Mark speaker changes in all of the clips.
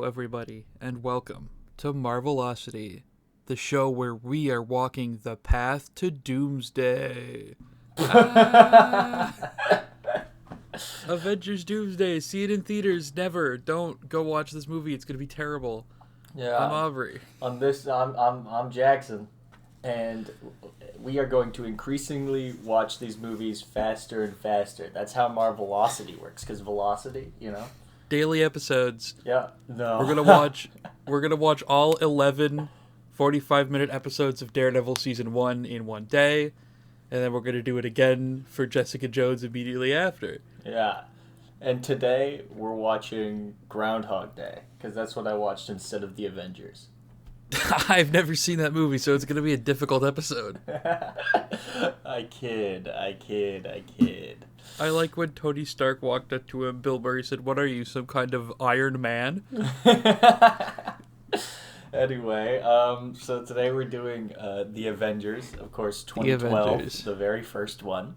Speaker 1: everybody, and welcome to Marvelocity, the show where we are walking the path to doomsday. Avengers Doomsday. See it in theaters. Never. Don't go watch this movie. It's gonna be terrible.
Speaker 2: Yeah,
Speaker 1: I'm Aubrey.
Speaker 2: On this, I'm Jackson, and we are going to increasingly watch these movies faster and faster. That's how Marvelocity works, because velocity, you know.
Speaker 1: Daily episodes.
Speaker 2: Yeah. No.
Speaker 1: We're gonna watch all 11 45-minute episodes of Daredevil season 1 in one day, and then we're gonna do it again for Jessica Jones immediately after.
Speaker 2: Yeah. And today we're watching Groundhog Day, because that's what I watched instead of the Avengers.
Speaker 1: I've never seen that movie, so it's gonna be a difficult episode.
Speaker 2: I kid.
Speaker 1: I like when Tony Stark walked up to him. Bill Murray said, "What are you, some kind of Iron Man?"
Speaker 2: Anyway, so today we're doing the Avengers, of course, 2012, the very first one.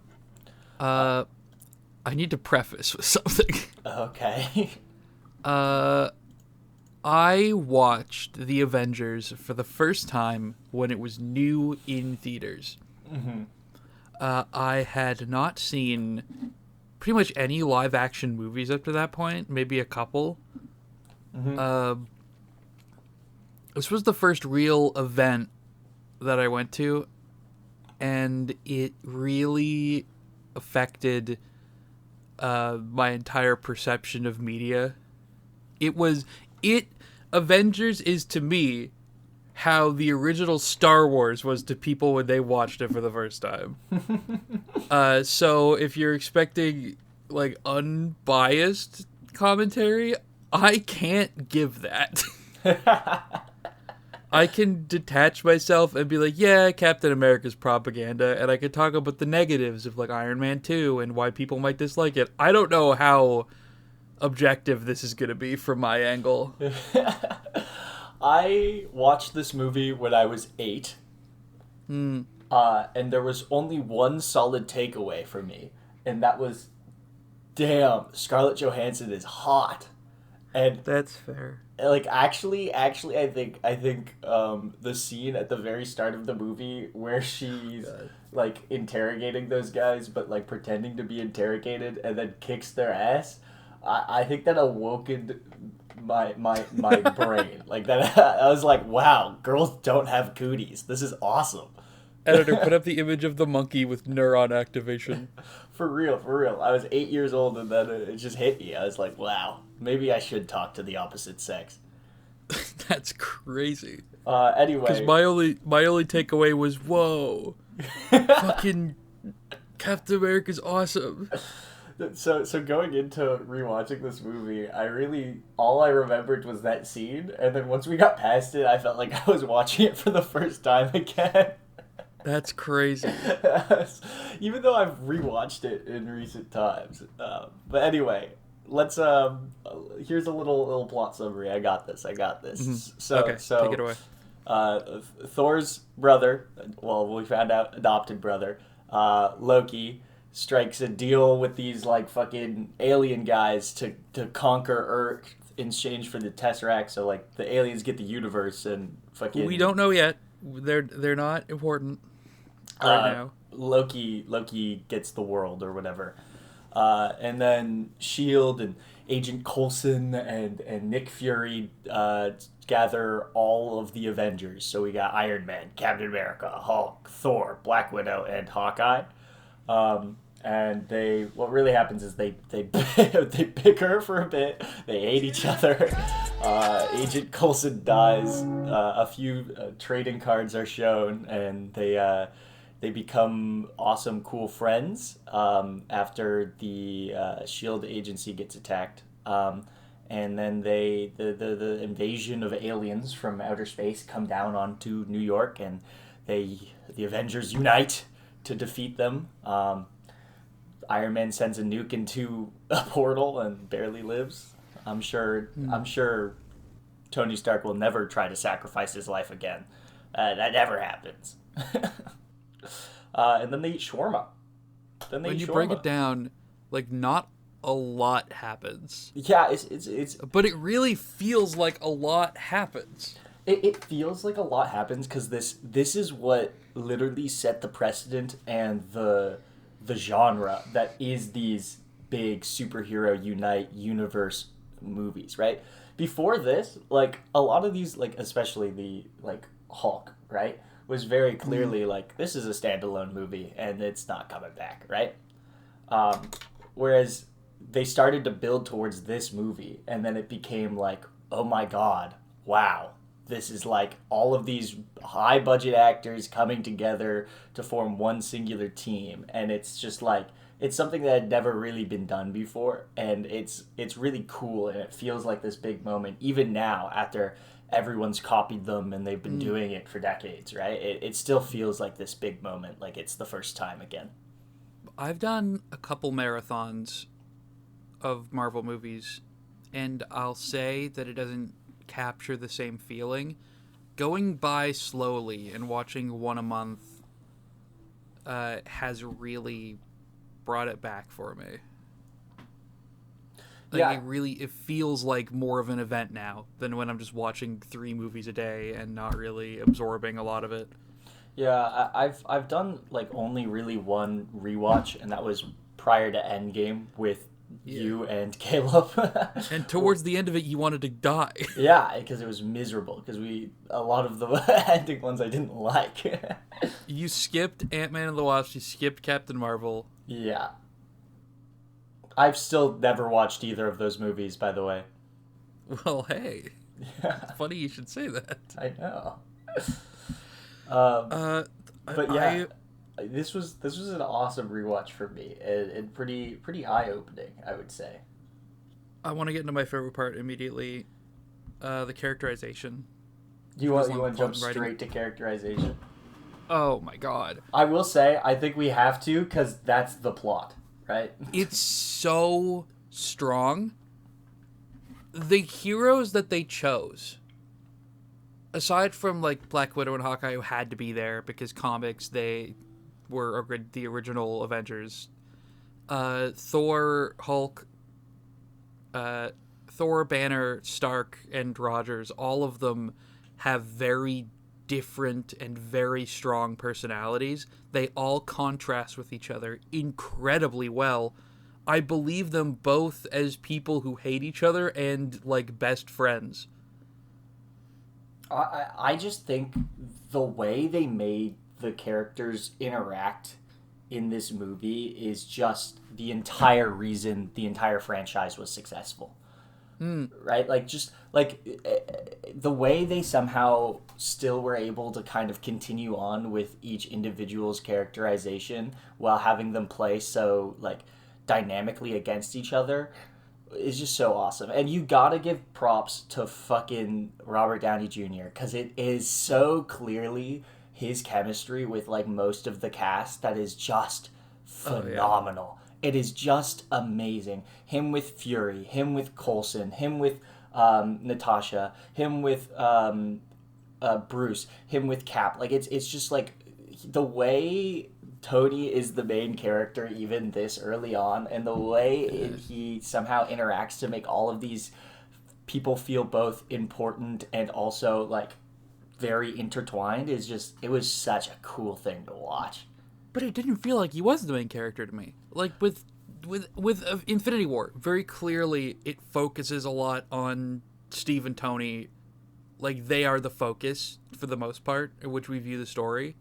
Speaker 1: I need to preface with something.
Speaker 2: Okay.
Speaker 1: I watched the Avengers for the first time when it was new in theaters.
Speaker 2: Mm-hmm.
Speaker 1: I had not seen pretty much any live-action movies up to that point, maybe a couple.
Speaker 2: Mm-hmm.
Speaker 1: This was the first real event that I went to, and it really affected my entire perception of media. Avengers is to me how the original Star Wars was to people when they watched it for the first time. So if you're expecting like unbiased commentary, I can't give that. I can detach myself and be like, yeah, Captain America's propaganda, and I can talk about the negatives of like Iron Man 2 and why people might dislike it. I don't know how objective this is going to be from my angle.
Speaker 2: I watched this movie when I was 8. And there was only one solid takeaway for me, and that was, damn, Scarlett Johansson is hot. And
Speaker 1: that's fair.
Speaker 2: Like, actually, I think the scene at the very start of the movie where she's like interrogating those guys, but like pretending to be interrogated, and then kicks their ass. I think that awoken my brain. Like that, I was like, wow, girls don't have cooties. This is awesome.
Speaker 1: Editor, put up the image of the monkey with neuron activation.
Speaker 2: For real. I was 8 years old, and then it just hit me. I was like, wow, maybe I should talk to the opposite sex.
Speaker 1: That's crazy.
Speaker 2: Anyway.
Speaker 1: Because my only takeaway was, whoa, fucking Captain America's awesome.
Speaker 2: So going into rewatching this movie, all I remembered was that scene, and then once we got past it, I felt like I was watching it for the first time again.
Speaker 1: That's crazy.
Speaker 2: Even though I've rewatched it in recent times. But anyway, let's here's a little plot summary. I got this.
Speaker 1: Mm-hmm.
Speaker 2: So
Speaker 1: take it away.
Speaker 2: Thor's brother, well, we found out adopted brother, Loki, strikes a deal with these like fucking alien guys to conquer Earth in exchange for the Tesseract. So like the aliens get the universe and fucking.
Speaker 1: We don't know yet. They're not important right now.
Speaker 2: Loki gets the world or whatever, and then Shield and Agent Coulson and Nick Fury gather all of the Avengers. So we got Iron Man, Captain America, Hulk, Thor, Black Widow, and Hawkeye. And what really happens is they bicker for a bit. They hate each other. Agent Coulson dies. A few trading cards are shown, and they become awesome, cool friends after the Shield agency gets attacked. And then the invasion of aliens from outer space come down onto New York, and the Avengers unite to defeat them. Iron Man sends a nuke into a portal and barely lives. I'm sure Tony Stark will never try to sacrifice his life again. That never happens. And then they eat shawarma.
Speaker 1: When you break it down, like, not a lot happens.
Speaker 2: Yeah, it's
Speaker 1: But it really feels like a lot happens.
Speaker 2: it feels like a lot happens because this is what literally set the precedent and the genre that is these big superhero unite universe movies, right? Before this, like a lot of these, like especially the like Hulk, right, was very clearly like this is a standalone movie and it's not coming back, right? Whereas they started to build towards this movie, and then it became like, oh my god, wow, this is like all of these high budget actors coming together to form one singular team, and it's just like it's something that had never really been done before, and it's really cool, and it feels like this big moment even now after everyone's copied them and they've been doing it for decades, right? It still feels like this big moment, like it's the first time again.
Speaker 1: I've done a couple marathons of Marvel movies, and I'll say that it doesn't capture the same feeling. Going by slowly and watching one a month has really brought it back for me. Like,
Speaker 2: Yeah.
Speaker 1: it feels like more of an event now than when I'm just watching 3 movies a day and not really absorbing a lot of it.
Speaker 2: Yeah, I've done like only really one rewatch, and that was prior to Endgame with you and Caleb.
Speaker 1: And towards the end of it, you wanted to die.
Speaker 2: Yeah, because it was miserable. Because a lot of the ending ones I didn't like.
Speaker 1: You skipped Ant-Man and the Wasp. You skipped Captain Marvel.
Speaker 2: Yeah, I've still never watched either of those movies, by the way.
Speaker 1: Well, hey,
Speaker 2: Yeah,
Speaker 1: it's funny you should say that.
Speaker 2: I know. But yeah, this was an awesome rewatch for me, and pretty eye opening, I would say.
Speaker 1: I want to get into my favorite part immediately. The characterization.
Speaker 2: You want to jump
Speaker 1: writing.
Speaker 2: straight to characterization?
Speaker 1: Oh my god.
Speaker 2: I will say, I think we have to, because that's the plot, right?
Speaker 1: It's so strong. The heroes that they chose, aside from like Black Widow and Hawkeye, who had to be there because comics, they were the original Avengers. Thor, Hulk, Thor, Banner, Stark, and Rogers, all of them have very different and very strong personalities. They all contrast with each other incredibly well. I believe them both as people who hate each other and like best friends.
Speaker 2: I just think the way they made the characters interact in this movie is just the entire reason the entire franchise was successful. Right? Like, just like the way they somehow still were able to kind of continue on with each individual's characterization while having them play so like dynamically against each other is just so awesome. And you gotta give props to fucking Robert Downey Jr. because it is so clearly his chemistry with like most of the cast that is just phenomenal. It is just amazing. Him with Fury, him with Coulson, him with Natasha, him with Bruce, him with Cap. Like it's just like the way Tony is the main character even this early on, and the way he somehow interacts to make all of these people feel both important and also like very intertwined is just, it was such a cool thing to watch.
Speaker 1: But it didn't feel like he was the main character to me. Like with Infinity War, very clearly it focuses a lot on Steve and Tony. Like they are the focus for the most part in which we view the story.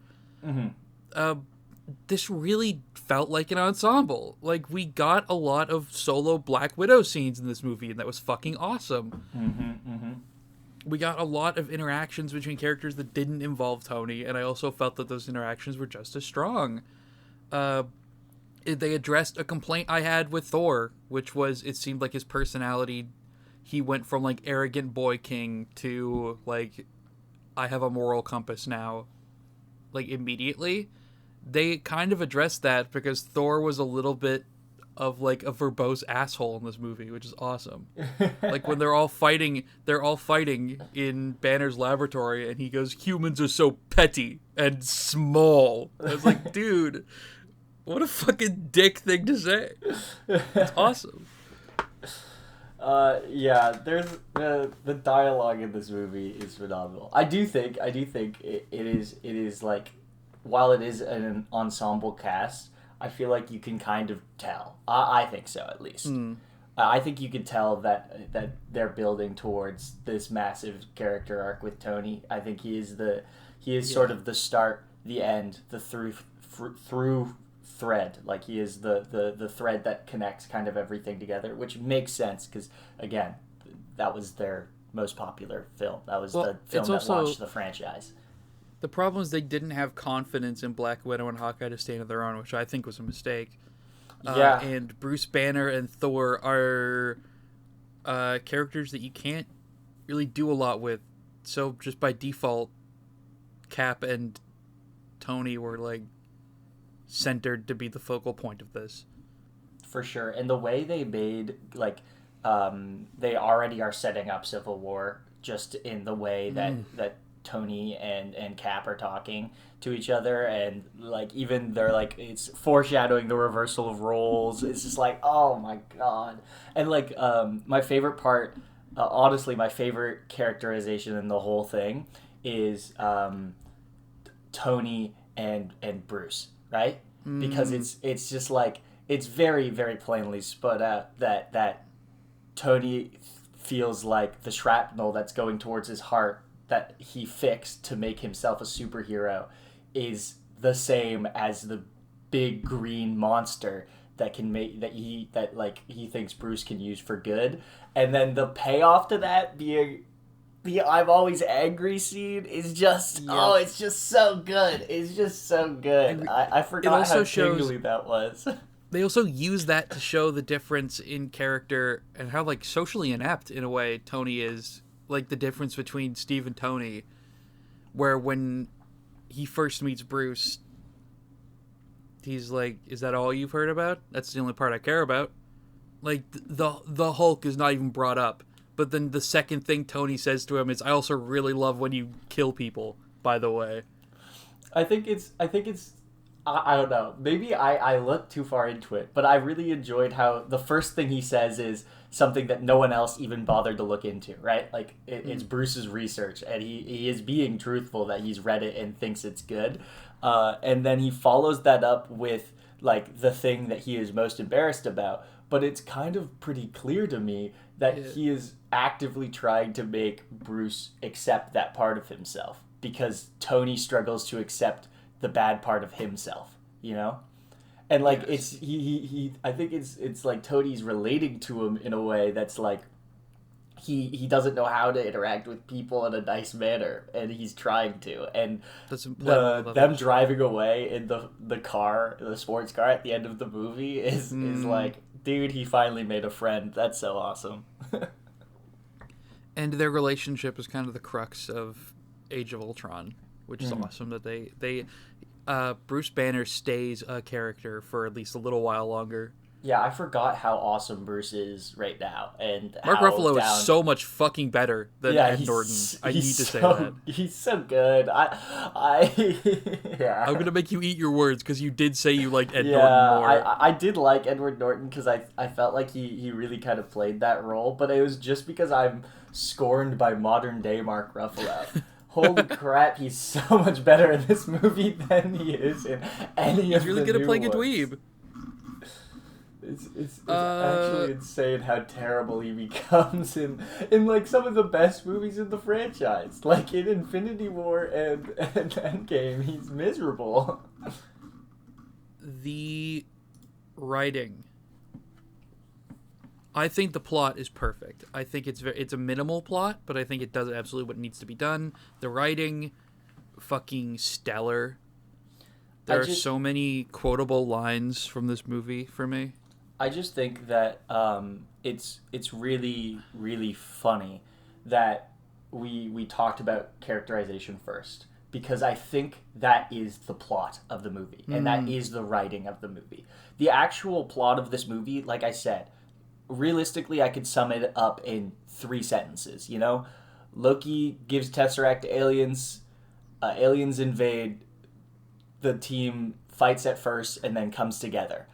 Speaker 1: This really felt like an ensemble. Like we got a lot of solo Black Widow scenes in this movie, and that was fucking awesome. We got a lot of interactions between characters that didn't involve Tony, and I also felt that those interactions were just as strong. They addressed a complaint I had with Thor, which was it seemed like his personality, he went from like arrogant boy king to like, I have a moral compass now, like immediately. They kind of addressed that because Thor was a little bit of like a verbose asshole in this movie, which is awesome. Like when they're all fighting in Banner's laboratory, and he goes, "Humans are so petty and small." I was like, dude, what a fucking dick thing to say. It's awesome.
Speaker 2: Yeah, there's the dialogue in this movie is phenomenal. I do think it is like, while it is an ensemble cast, I feel like you can kind of tell. I think so, at least.
Speaker 1: Mm,
Speaker 2: I think you could tell that they're building towards this massive character arc with Tony. I think he is sort
Speaker 1: yeah.
Speaker 2: of the start, the end, the through thread. Like he is the thread that connects kind of everything together, which makes sense because, again, that was their most popular film. That was
Speaker 1: Well,
Speaker 2: the film
Speaker 1: it's
Speaker 2: that launched
Speaker 1: also
Speaker 2: the franchise.
Speaker 1: the problem is they didn't have confidence in Black Widow and Hawkeye to stand on their own, which I think was a mistake.
Speaker 2: Yeah,
Speaker 1: And Bruce Banner and Thor are characters that you can't really do a lot with. So just by default, Cap and Tony were like centered to be the focal point of this.
Speaker 2: for sure. And the way they made, like, they already are setting up Civil War just in the way that Tony and Cap are talking to each other, and like even they're like it's foreshadowing the reversal of roles. It's just like, oh my god. And like my favorite part, honestly, my favorite characterization in the whole thing is Tony and Bruce, right? Because
Speaker 1: Mm,
Speaker 2: it's just like it's very very plainly sput out that Tony feels like the shrapnel that's going towards his heart that he fixed to make himself a superhero is the same as the big green monster that can make that like he thinks Bruce can use for good. And then the payoff to that being the I'm always angry scene is just, oh,
Speaker 1: yep.
Speaker 2: it's just so good. It's just so good.
Speaker 1: And
Speaker 2: I
Speaker 1: it
Speaker 2: forgot how
Speaker 1: also shows
Speaker 2: tingly that was.
Speaker 1: they also use that to show the difference in character and how like socially inept in a way Tony is. Like the difference between Steve and Tony, where when he first meets Bruce, he's like, "Is that all you've heard about? That's the only part I care about." Like the Hulk is not even brought up. But then the second thing Tony says to him is, "I also really love when you kill people." By the way,
Speaker 2: I don't know. Maybe I looked too far into it, but I really enjoyed how the first thing he says is something that no one else even bothered to look into, right? Like, it's Bruce's research, and he is being truthful that he's read it and thinks it's good. And then he follows that up with, like, the thing that he is most embarrassed about. But it's kind of pretty clear to me that
Speaker 1: yeah.
Speaker 2: he is actively trying to make Bruce accept that part of himself because Tony struggles to accept the bad part of himself, you know? And like
Speaker 1: Yes.
Speaker 2: it's he I think it's like Tony's relating to him in a way that's like he doesn't know how to interact with people in a nice manner and he's trying to. And
Speaker 1: That's implantable with
Speaker 2: them
Speaker 1: others.
Speaker 2: driving away in the car, the sports car at the end of the movie is
Speaker 1: Mm.
Speaker 2: like, dude, he finally made a friend. That's so awesome.
Speaker 1: And their relationship is kind of the crux of Age of Ultron, which is
Speaker 2: Mhm.
Speaker 1: awesome that they Bruce Banner stays a character for at least a little while longer.
Speaker 2: Yeah, I forgot how awesome Bruce is right now and
Speaker 1: Mark
Speaker 2: how
Speaker 1: Ruffalo is
Speaker 2: down.
Speaker 1: so much fucking better than
Speaker 2: Yeah,
Speaker 1: Ed Norton. I need
Speaker 2: he's
Speaker 1: to say that.
Speaker 2: he's so good.
Speaker 1: I'm
Speaker 2: Yeah.
Speaker 1: gonna make you eat your words because you did say you liked Ed
Speaker 2: Yeah,
Speaker 1: Norton more.
Speaker 2: I did like Edward Norton because I felt like he really kind of played that role, but it was just because I'm scorned by modern day Mark Ruffalo. Holy crap, he's so much better in this movie than he is in any
Speaker 1: He's
Speaker 2: of
Speaker 1: really
Speaker 2: the
Speaker 1: good at
Speaker 2: new
Speaker 1: playing a
Speaker 2: ones.
Speaker 1: dweeb.
Speaker 2: It's
Speaker 1: Uh,
Speaker 2: actually insane how terrible he becomes in like some of the best movies in the franchise. Like in Infinity War and Endgame, he's miserable.
Speaker 1: the writing. I think the plot is perfect. I think it's a minimal plot, but I think it does absolutely what needs to be done. The writing, fucking stellar.
Speaker 2: I
Speaker 1: There are
Speaker 2: just
Speaker 1: so many quotable lines from this movie for me.
Speaker 2: I just think that it's really really funny that we talked about characterization first because I think that is the plot of the movie and that
Speaker 1: Mm,
Speaker 2: is the writing of the movie. The actual plot of this movie, like I said, realistically I could sum it up in three sentences. You know, Loki gives Tesseract to aliens. Aliens invade. The team fights at first and then comes together.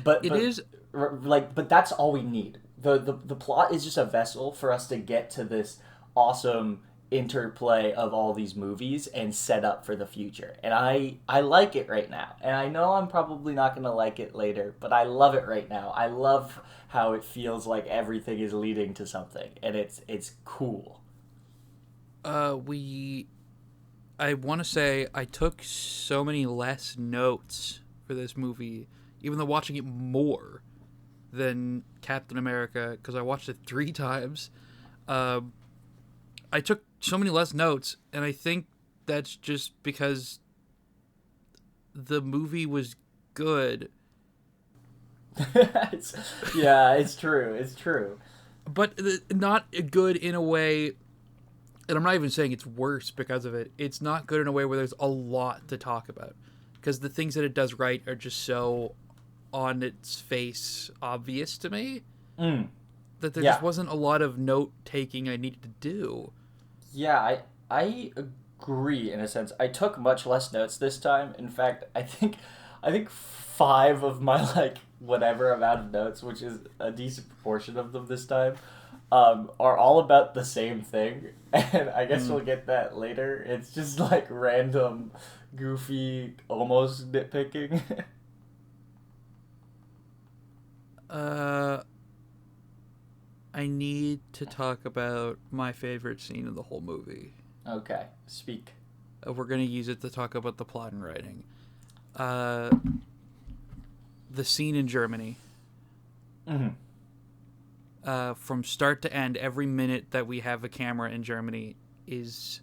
Speaker 2: But
Speaker 1: it
Speaker 2: but
Speaker 1: is
Speaker 2: like but that's all we need. the plot is just a vessel for us to get to this awesome interplay of all these movies and set up for the future. And I like it right now. And I know I'm probably not going to like it later, but I love it right now. I love how it feels like everything is leading to something, and it's cool.
Speaker 1: I want to say I took so many less notes for this movie, even though watching it more than Captain America, because I watched it 3 times. I took so many less notes, and I think that's just because the movie was good.
Speaker 2: It's true. It's true.
Speaker 1: But not good in a way, and I'm not even saying it's worse because of it. It's not good in a way where there's a lot to talk about, because the things that it does right are just so on its face obvious to me that there just wasn't a lot of note taking I needed to do.
Speaker 2: Yeah, I agree in a sense. I took much less notes this time. In fact, I think 5 of my like whatever amount of notes, which is a decent proportion of them this time, are all about the same thing. And I guess we'll get that later. It's just like random, goofy, almost nitpicking.
Speaker 1: I need to talk about my favorite scene in the whole movie.
Speaker 2: Okay, speak.
Speaker 1: We're going to use it to talk about the plot and writing. The scene in Germany. From start to end, every minute that we have a camera in Germany is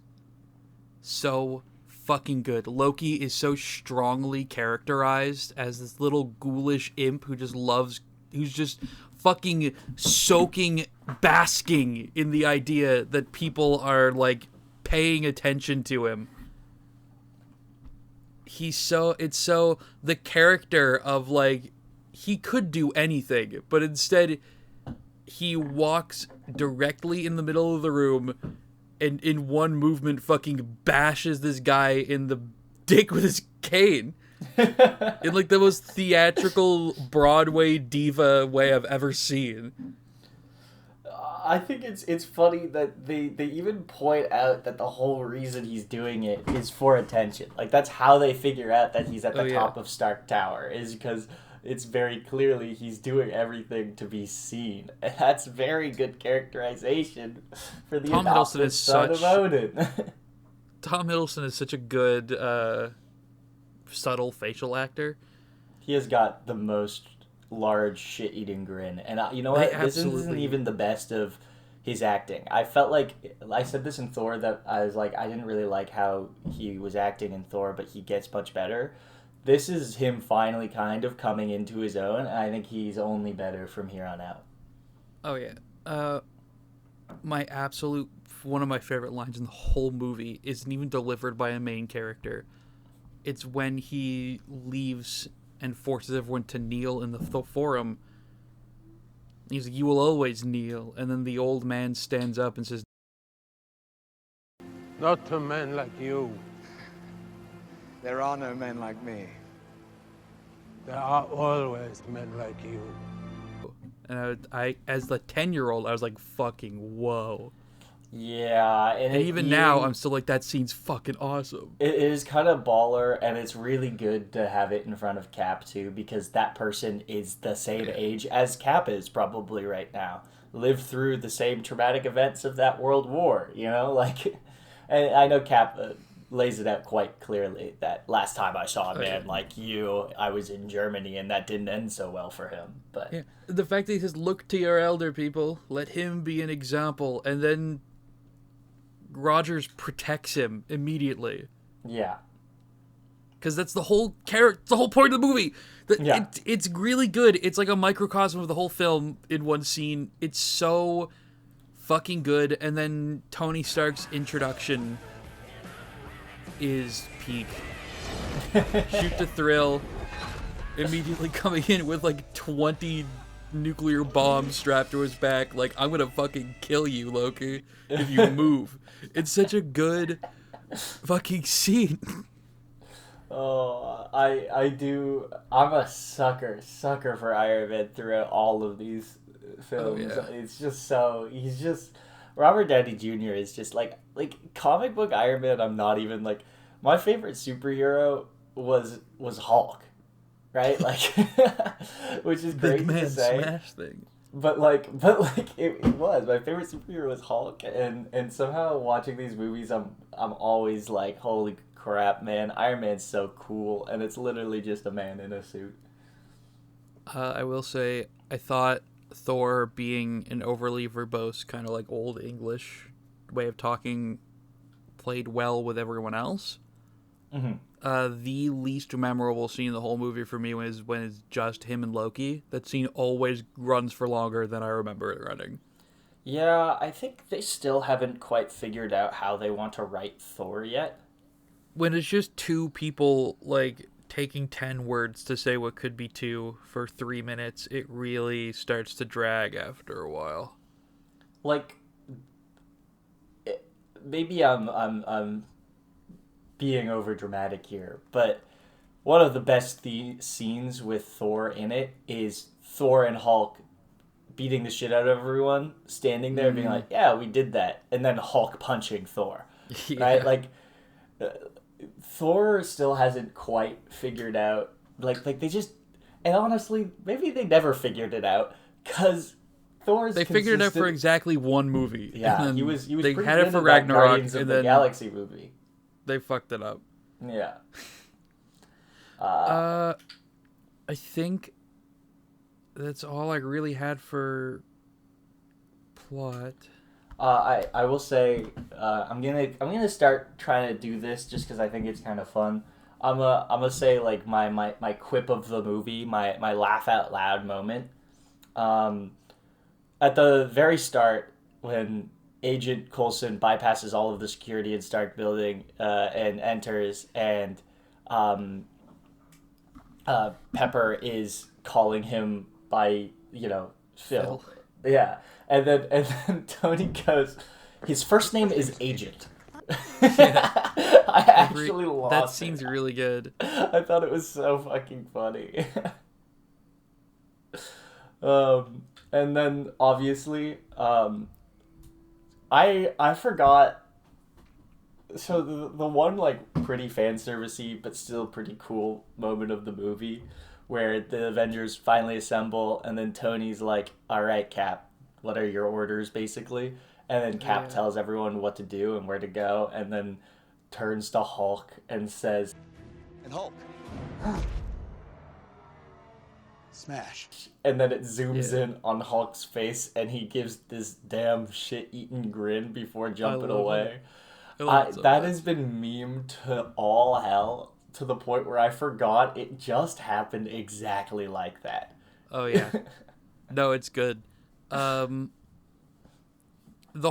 Speaker 1: so fucking good. Loki is so strongly characterized as this little ghoulish imp who's just fucking basking in the idea that people are like paying attention to him. The character of like, he could do anything, but instead he walks directly in the middle of the room and in one movement fucking bashes this guy in the dick with his cane. In like the most theatrical Broadway diva way I've ever seen.
Speaker 2: I think it's funny that they even point out that the whole reason he's doing it is for attention. Like, that's how they figure out that he's at the top of Stark Tower, is because it's very clearly he's doing everything to be seen. And that's very good characterization for the
Speaker 1: Tom Hiddleston
Speaker 2: son of Odin.
Speaker 1: Tom Hiddleston is such a good subtle facial actor.
Speaker 2: He has got the most large shit-eating grin. And you know what? This isn't even the best of his acting. I felt like, I said this in Thor, that I was like, I didn't really like how he was acting in Thor, but he gets much better. This is him finally kind of coming into his own, and I think he's only better from here on out.
Speaker 1: Oh, yeah. One of my favorite lines in the whole movie isn't even delivered by a main character. It's when he leaves and forces everyone to kneel in the forum. He's like, "You will always kneel." And then the old man stands up and says,
Speaker 3: "Not to men like you.
Speaker 4: There are no men like me.
Speaker 3: There are always men like you."
Speaker 1: And I as the 10-year-old, I was like, fucking whoa.
Speaker 2: Yeah,
Speaker 1: and even now, I'm still like, that scene's fucking awesome.
Speaker 2: It is kind of baller, and it's really good to have it in front of Cap, too, because that person is the same age as Cap is probably right now. Lived through the same traumatic events of that World War, you know? Like, and I know Cap lays it out quite clearly that last time I saw a man like you, I was in Germany, and that didn't end so well for him. But
Speaker 1: yeah. The fact that he says, "Look to your elder people, let him be an example," and then Rogers protects him immediately.
Speaker 2: Yeah.
Speaker 1: Because that's the whole the whole point of the movie. It's really good. It's like a microcosm of the whole film in one scene. It's so fucking good. And then Tony Stark's introduction is peak. Shoot to thrill. Immediately coming in with like 20 nuclear bombs strapped to his back. Like, "I'm gonna fucking kill you, Loki, if you move." It's such a good fucking scene.
Speaker 2: Oh, I do. I'm a sucker for Iron Man throughout all of these films.
Speaker 1: yeah.
Speaker 2: It's just so he's just Robert Downey Jr. is just like comic book Iron Man. I'm not even like my favorite superhero was Hulk, right? Like, which is
Speaker 1: Big
Speaker 2: crazy
Speaker 1: man
Speaker 2: to say.
Speaker 1: smash thing.
Speaker 2: But it was my favorite superhero was Hulk, and somehow watching these movies, I'm always like, holy crap, man, Iron Man's so cool, and it's literally just a man in a suit.
Speaker 1: I will say, I thought Thor being an overly verbose, kind of like old English way of talking, played well with everyone else.
Speaker 2: Mm-hmm.
Speaker 1: The least memorable scene in the whole movie for me was when it's just him and Loki. That scene always runs for longer than I remember it running.
Speaker 2: Yeah, I think they still haven't quite figured out how they want to write Thor yet.
Speaker 1: When it's just two people, like, taking 10 words to say what could be two for 3 minutes, it really starts to drag after a while.
Speaker 2: Like, maybe I'm being over dramatic here, but one of the best scenes with Thor in it is Thor and Hulk beating the shit out of everyone, standing there being like, yeah, we did that, and then Hulk punching Thor.
Speaker 1: Yeah.
Speaker 2: Right? Like, Thor still hasn't quite figured out, like they just, and honestly, maybe they never figured it out, because
Speaker 1: They figured it out for exactly one movie.
Speaker 2: Yeah, he was
Speaker 1: they
Speaker 2: pretty
Speaker 1: had it
Speaker 2: good
Speaker 1: for
Speaker 2: in that
Speaker 1: Ragnarok,
Speaker 2: Guardians of
Speaker 1: and
Speaker 2: the
Speaker 1: then
Speaker 2: Galaxy movie.
Speaker 1: they fucked it up.
Speaker 2: Yeah.
Speaker 1: I think that's all I really had for plot.
Speaker 2: I will say I'm gonna start trying to do this just because I think it's kind of fun. I'm gonna say like my quip of the movie, my laugh out loud moment. At the very start, when Agent Coulson bypasses all of the security in Stark Building and enters, and Pepper is calling him by Phil. Yeah, and then Tony goes, his first name is Agent.
Speaker 1: Yeah.
Speaker 2: I actually lost
Speaker 1: that
Speaker 2: it.
Speaker 1: scene's really good.
Speaker 2: I thought it was so fucking funny. And then obviously, I forgot. So the one like pretty fan servicey but still pretty cool moment of the movie, where the Avengers finally assemble, and then Tony's like, "All right, Cap, what are your orders?" basically, and then Cap tells everyone what to do and where to go, and then turns to Hulk and says,
Speaker 4: And Hulk. Smash.
Speaker 2: and then it zooms in on Hulk's face, and he gives this damn shit-eaten grin before jumping away. That has been memed to all hell, to the point where I forgot it just happened exactly like that.
Speaker 1: Oh yeah. No, it's good. The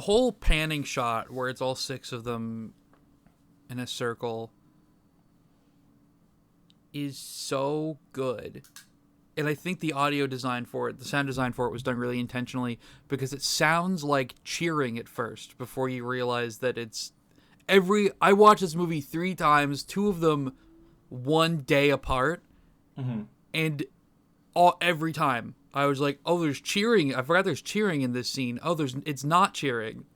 Speaker 1: whole panning shot where it's all six of them in a circle is so good. And I think the audio design for it, the sound design for it was done really intentionally, because it sounds like cheering at first before you realize that it's I watched this movie 3 times, 2 of them one day apart, and every time I was like, oh, there's cheering. I forgot there's cheering in this scene. Oh, it's not cheering.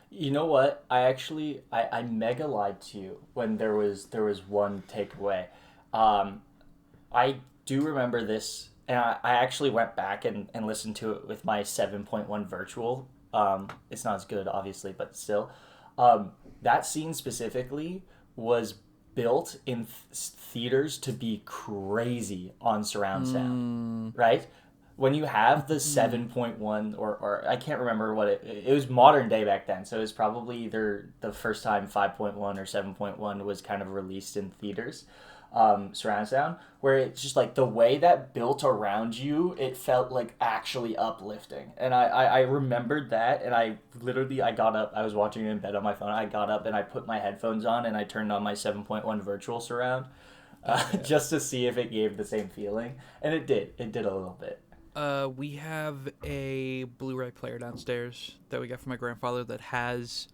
Speaker 2: You know what? I mega lied to you when there was one takeaway. I do remember this, and I actually went back and listened to it with my 7.1 virtual. It's not as good, obviously, but still. That scene specifically was built in theaters to be crazy on surround sound, right? When you have the 7.1 or I can't remember what it was modern day back then, so it was probably either the first time 5.1 or 7.1 was kind of released in theaters, surround sound, where it's just like the way that built around you, it felt like actually uplifting. And I remembered that, and I got up, I was watching it in bed on my phone, I got up and I put my headphones on and I turned on my 7.1 virtual surround just to see if it gave the same feeling, and it did a little bit.
Speaker 1: We have a Blu-ray player downstairs that we got from my grandfather that has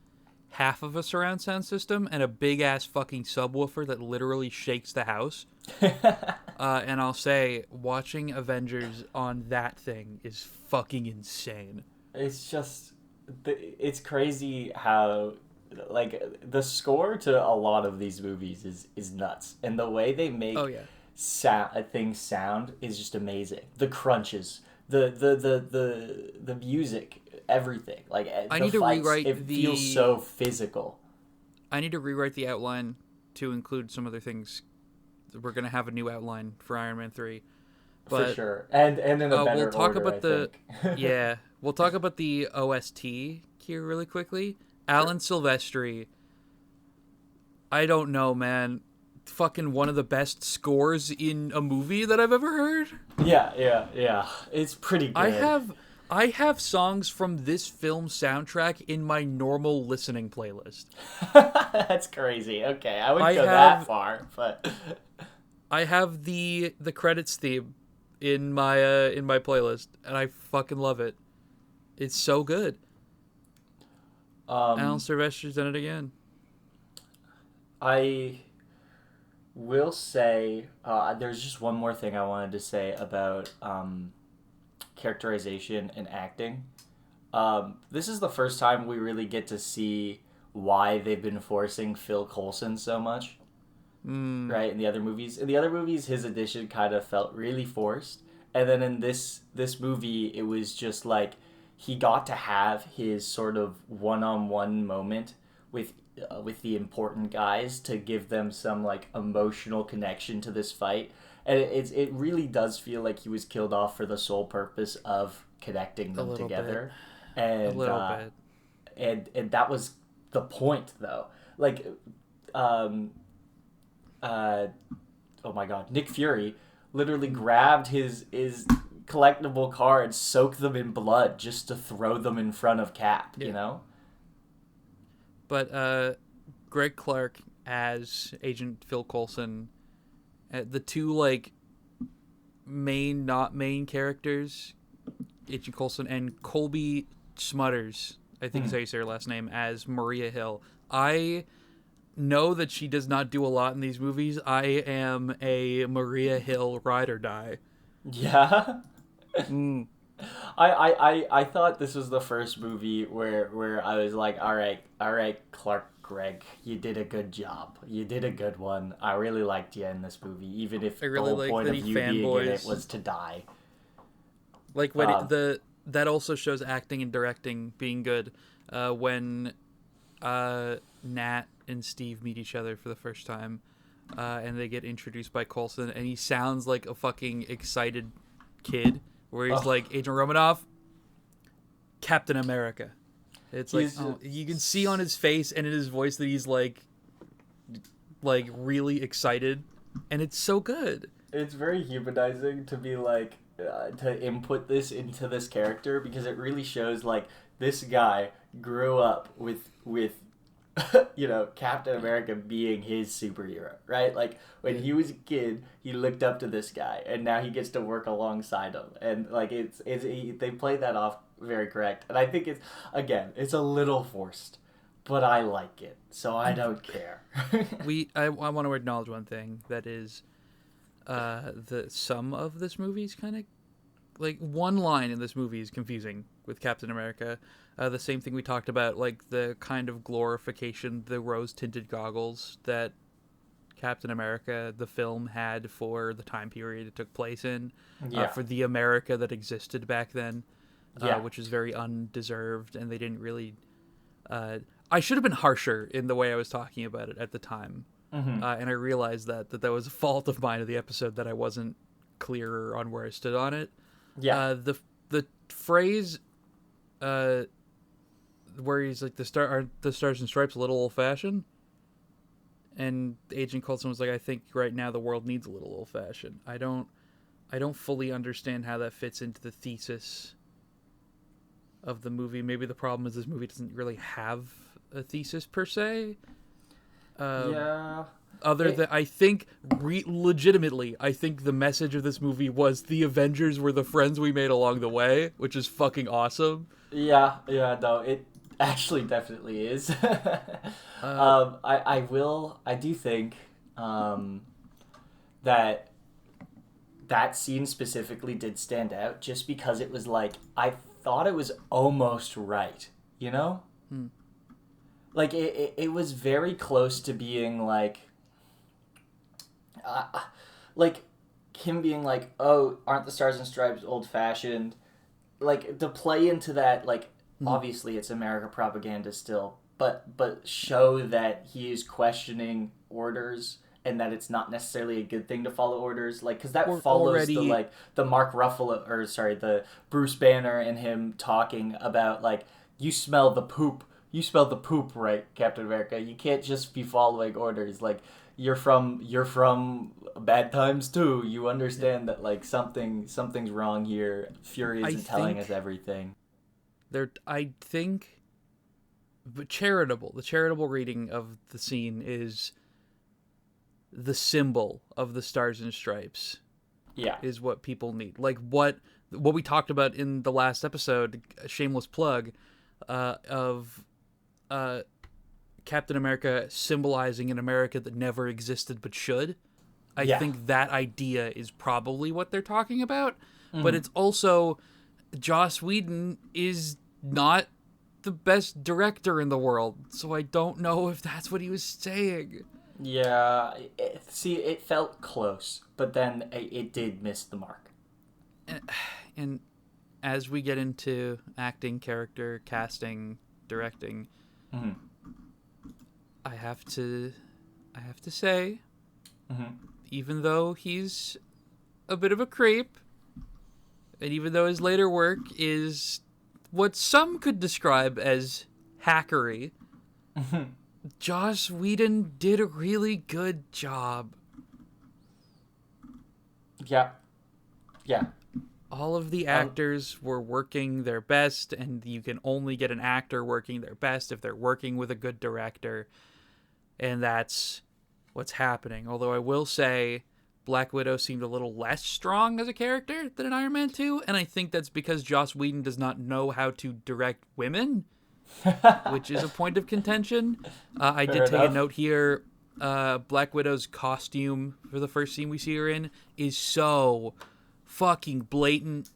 Speaker 1: half of a surround sound system and a big ass fucking subwoofer that literally shakes the house. And I'll say, watching Avengers on that thing is fucking insane.
Speaker 2: It's just, it's crazy how, like, the score to a lot of these movies is nuts, and the way they make things sound is just amazing. The crunches, the music, everything. Like
Speaker 1: I
Speaker 2: the
Speaker 1: need to
Speaker 2: fights,
Speaker 1: rewrite
Speaker 2: it feels so physical.
Speaker 1: I need to rewrite the outline to include some other things. We're gonna have a new outline for Iron Man 3.
Speaker 2: For sure, and in a better
Speaker 1: we'll talk
Speaker 2: order,
Speaker 1: about
Speaker 2: I think.
Speaker 1: yeah, we'll talk about the OST here really quickly. Alan Silvestri, I don't know, man. Fucking one of the best scores in a movie that I've ever heard.
Speaker 2: Yeah. It's pretty good.
Speaker 1: I have songs from this film soundtrack in my normal listening playlist.
Speaker 2: That's crazy. Okay, I wouldn't go that far, but
Speaker 1: I have the credits theme in my playlist, and I fucking love it. It's so good. Alan Silvestri's done it again.
Speaker 2: I will say there's just one more thing I wanted to say about characterization and acting. This is the first time we really get to see why they've been forcing Phil Coulson so much. Right, in the other movies. In the other movies, his addition kind of felt really forced. And then in this movie, it was just like he got to have his sort of one-on-one moment with the important guys to give them some like emotional connection to this fight. And it really does feel like he was killed off for the sole purpose of connecting them together. And
Speaker 1: a little bit.
Speaker 2: And that was the point, though. Like, oh my god, Nick Fury literally grabbed his collectible cards, soaked them in blood just to throw them in front of Cap, you know?
Speaker 1: But Greg Clark as Agent Phil Coulson, the two like not main characters, Agent Coulson and Colby Smutters, I think is how you say her last name, as Maria Hill. I know that she does not do a lot in these movies. I am a Maria Hill ride or die.
Speaker 2: Yeah. I thought this was the first movie where I was like, all right, Clark Gregg, you did a good job. You did a good one. I really liked you in this movie, even if the whole point of you being in it was to die.
Speaker 1: Like when that also shows acting and directing being good. When Nat and Steve meet each other for the first time, and they get introduced by Coulson, and he sounds like a fucking excited kid. Where he's like, Agent Romanoff, Captain America. It's like, you can see on his face and in his voice that he's like really excited, and it's so good.
Speaker 2: It's very humanizing to be like, to input this into this character, because it really shows like this guy grew up with you know, Captain America being his superhero, right? Like, when he was a kid, he looked up to this guy, and now he gets to work alongside him. And, like, they play that off very correct. And I think it's a little forced, but I like it, so I don't care.
Speaker 1: I want to acknowledge one thing, that is, the sum of this movie is kind of, like, one line in this movie is confusing with Captain America. The same thing we talked about, like the kind of glorification, the rose-tinted goggles that Captain America, the film, had for the time period it took place in, for the America that existed back then, which is very undeserved, and they didn't really... I should have been harsher in the way I was talking about it at the time, and I realized that was a fault of mine of the episode, that I wasn't clearer on where I stood on it.
Speaker 2: Yeah.
Speaker 1: The phrase... where he's like, the Stars and Stripes a little old-fashioned, and Agent Coulson was like, I think right now the world needs a little old-fashioned. I don't fully understand how that fits into the thesis of the movie. Maybe the problem is this movie doesn't really have a thesis per se. Other than, I think, legitimately, I think the message of this movie was the Avengers were the friends we made along the way, which is fucking awesome.
Speaker 2: Yeah, no, it actually definitely is. I do think that that scene specifically did stand out just because it was like, I thought it was almost right, you know? Like, it was very close to being like him being like, oh, aren't the Stars and Stripes old-fashioned? Like, to play into that, like, obviously it's America propaganda still, but show that he is questioning orders and that it's not necessarily a good thing to follow orders, like, because that follows the Mark Ruffalo, or sorry, the Bruce Banner and him talking about, like, you smell the poop, right, Captain America? You can't just be following orders. Like, you're from bad times too. You understand that, like, something's wrong here. Fury isn't telling us everything.
Speaker 1: I think, the charitable reading of the scene is the symbol of the Stars and Stripes.
Speaker 2: Yeah,
Speaker 1: is what people need. Like what we talked about in the last episode, a shameless plug, of Captain America symbolizing an America that never existed but should. I think that idea is probably what they're talking about. But it's also, Joss Whedon is not the best director in the world, so I don't know if that's what he was saying.
Speaker 2: Yeah, it felt close, but then it did miss the mark.
Speaker 1: And as we get into acting, character, casting, directing, I have to say, even though he's a bit of a creep, and even though his later work is what some could describe as hackery, Joss Whedon did a really good job.
Speaker 2: Yeah.
Speaker 1: All of the actors were working their best, and you can only get an actor working their best if they're working with a good director. And that's what's happening. Although I will say, Black Widow seemed a little less strong as a character than in Iron Man 2, and I think that's because Joss Whedon does not know how to direct women, which is a point of contention. I did take a note here. Black Widow's costume for the first scene we see her in is so fucking blatant.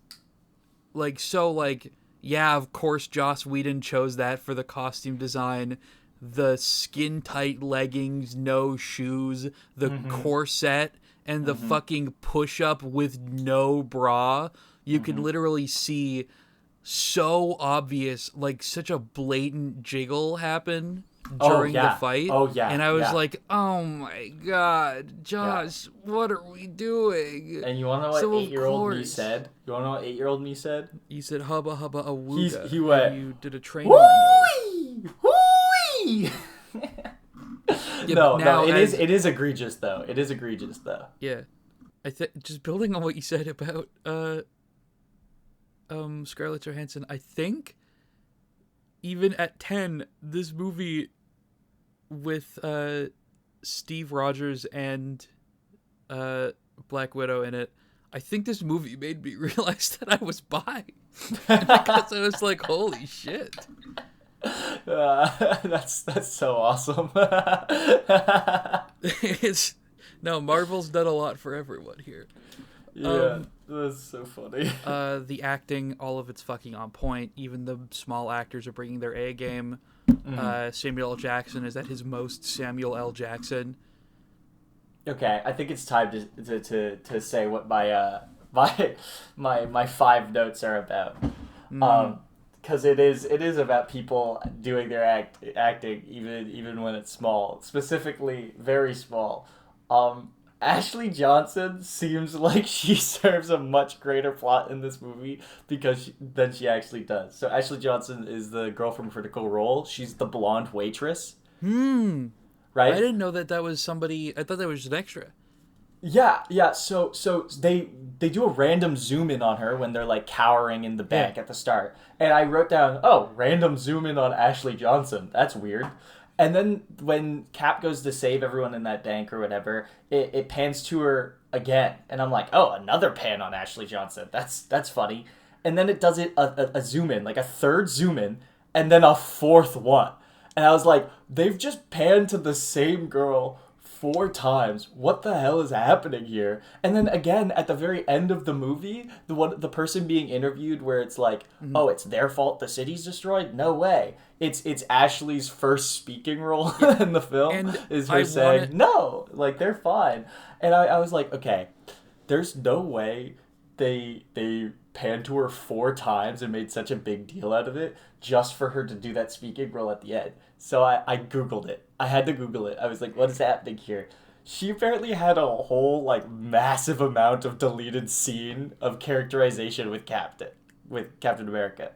Speaker 1: Like, so, like, yeah, of course Joss Whedon chose that for the costume design. The skin-tight leggings, no shoes, the corset, and the fucking push-up with no bra. You could literally see so obvious, like, such a blatant jiggle happen during the fight.
Speaker 2: Oh, yeah.
Speaker 1: And I was like, oh my god, Josh, what are we doing?
Speaker 2: And you want to know what 8-year-old me said?
Speaker 1: You said, hubba hubba awooga.
Speaker 2: He went,
Speaker 1: you did a train horn noise.
Speaker 2: Woo-wee!
Speaker 1: Yeah,
Speaker 2: no, it is egregious though.
Speaker 1: Yeah. Just building on what you said about Scarlett Johansson, I think even at 10, this movie with Steve Rogers and Black Widow in it, I think this movie made me realize that I was bi. Because I was like, holy shit.
Speaker 2: That's so awesome.
Speaker 1: Marvel's done a lot for everyone here.
Speaker 2: Yeah, that's so funny.
Speaker 1: The acting, all of it's fucking on point. Even the small actors are bringing their A game. Samuel L. Jackson is at his most Samuel L. Jackson. Okay,
Speaker 2: I think it's time to say what my 5 notes are about. Because it is about people doing their acting, even when it's small, specifically very small. Ashley Johnson seems like she serves a much greater plot in this movie than she actually does. So Ashley Johnson is the girl from Critical Role. She's the blonde waitress. Right?
Speaker 1: I didn't know that was somebody. I thought that was just an extra.
Speaker 2: Yeah. So they do a random zoom in on her when they're like cowering in the bank at the start, and I wrote down, random zoom in on Ashley Johnson. That's weird. And then when Cap goes to save everyone in that bank or whatever, it pans to her again, and I'm like, another pan on Ashley Johnson. That's funny. And then it does a zoom in, like a third zoom in, and then a fourth one. And I was like, they've just panned to the same girl 4 times. What the hell is happening here? And then again at the very end of the movie, the person being interviewed, where it's like, oh, it's their fault the city's destroyed. No way. It's Ashley's first speaking role in the film,
Speaker 1: And
Speaker 2: is her saying no, like they're fine. And I was like, okay, there's no way they panned to her 4 times and made such a big deal out of it just for her to do that speaking role at the end. So I Googled it. I had to Google it. I was like, what is happening here? She apparently had a whole, like, massive amount of deleted scene of characterization with Captain America.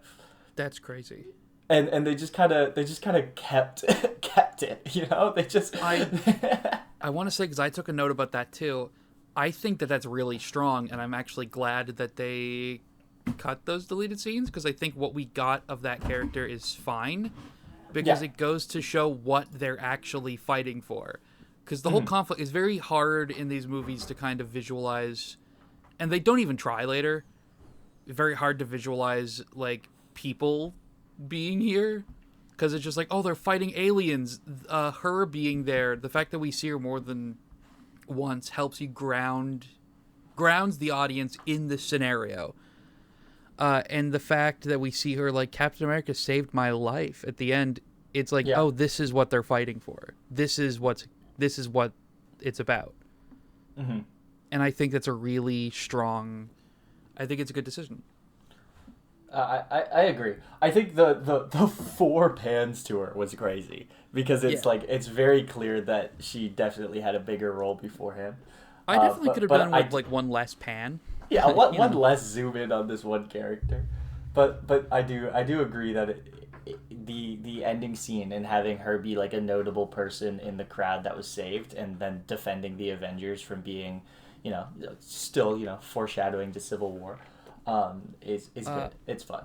Speaker 1: That's crazy.
Speaker 2: And they just kind of kept it, you know? They just
Speaker 1: I want to say, because I took a note about that too, I think that that's really strong, and I'm actually glad that they cut those deleted scenes, because I think what we got of that character is fine, because it goes to show what they're actually fighting for. Because the whole conflict is very hard in these movies to kind of visualize, and they don't even try later. Very hard to visualize, like, people being here, because it's just like, oh, they're fighting aliens. Her being there, the fact that we see her more than once helps you grounds the audience in the scenario. And the fact that we see her like, Captain America saved my life at the end, it's like, oh, this is what they're fighting for. This is what it's about. Mm-hmm. And I think that's a really strong. I think it's a good decision.
Speaker 2: I agree. I think the 4 pans to her was crazy, because it's like, it's very clear that she definitely had a bigger role beforehand.
Speaker 1: I definitely could have done with like one less pan.
Speaker 2: Yeah, one less zoom in on this one character. But I do agree that the ending scene and having her be like a notable person in the crowd that was saved, and then defending the Avengers from being, still, foreshadowing to Civil War, is good. It's fun.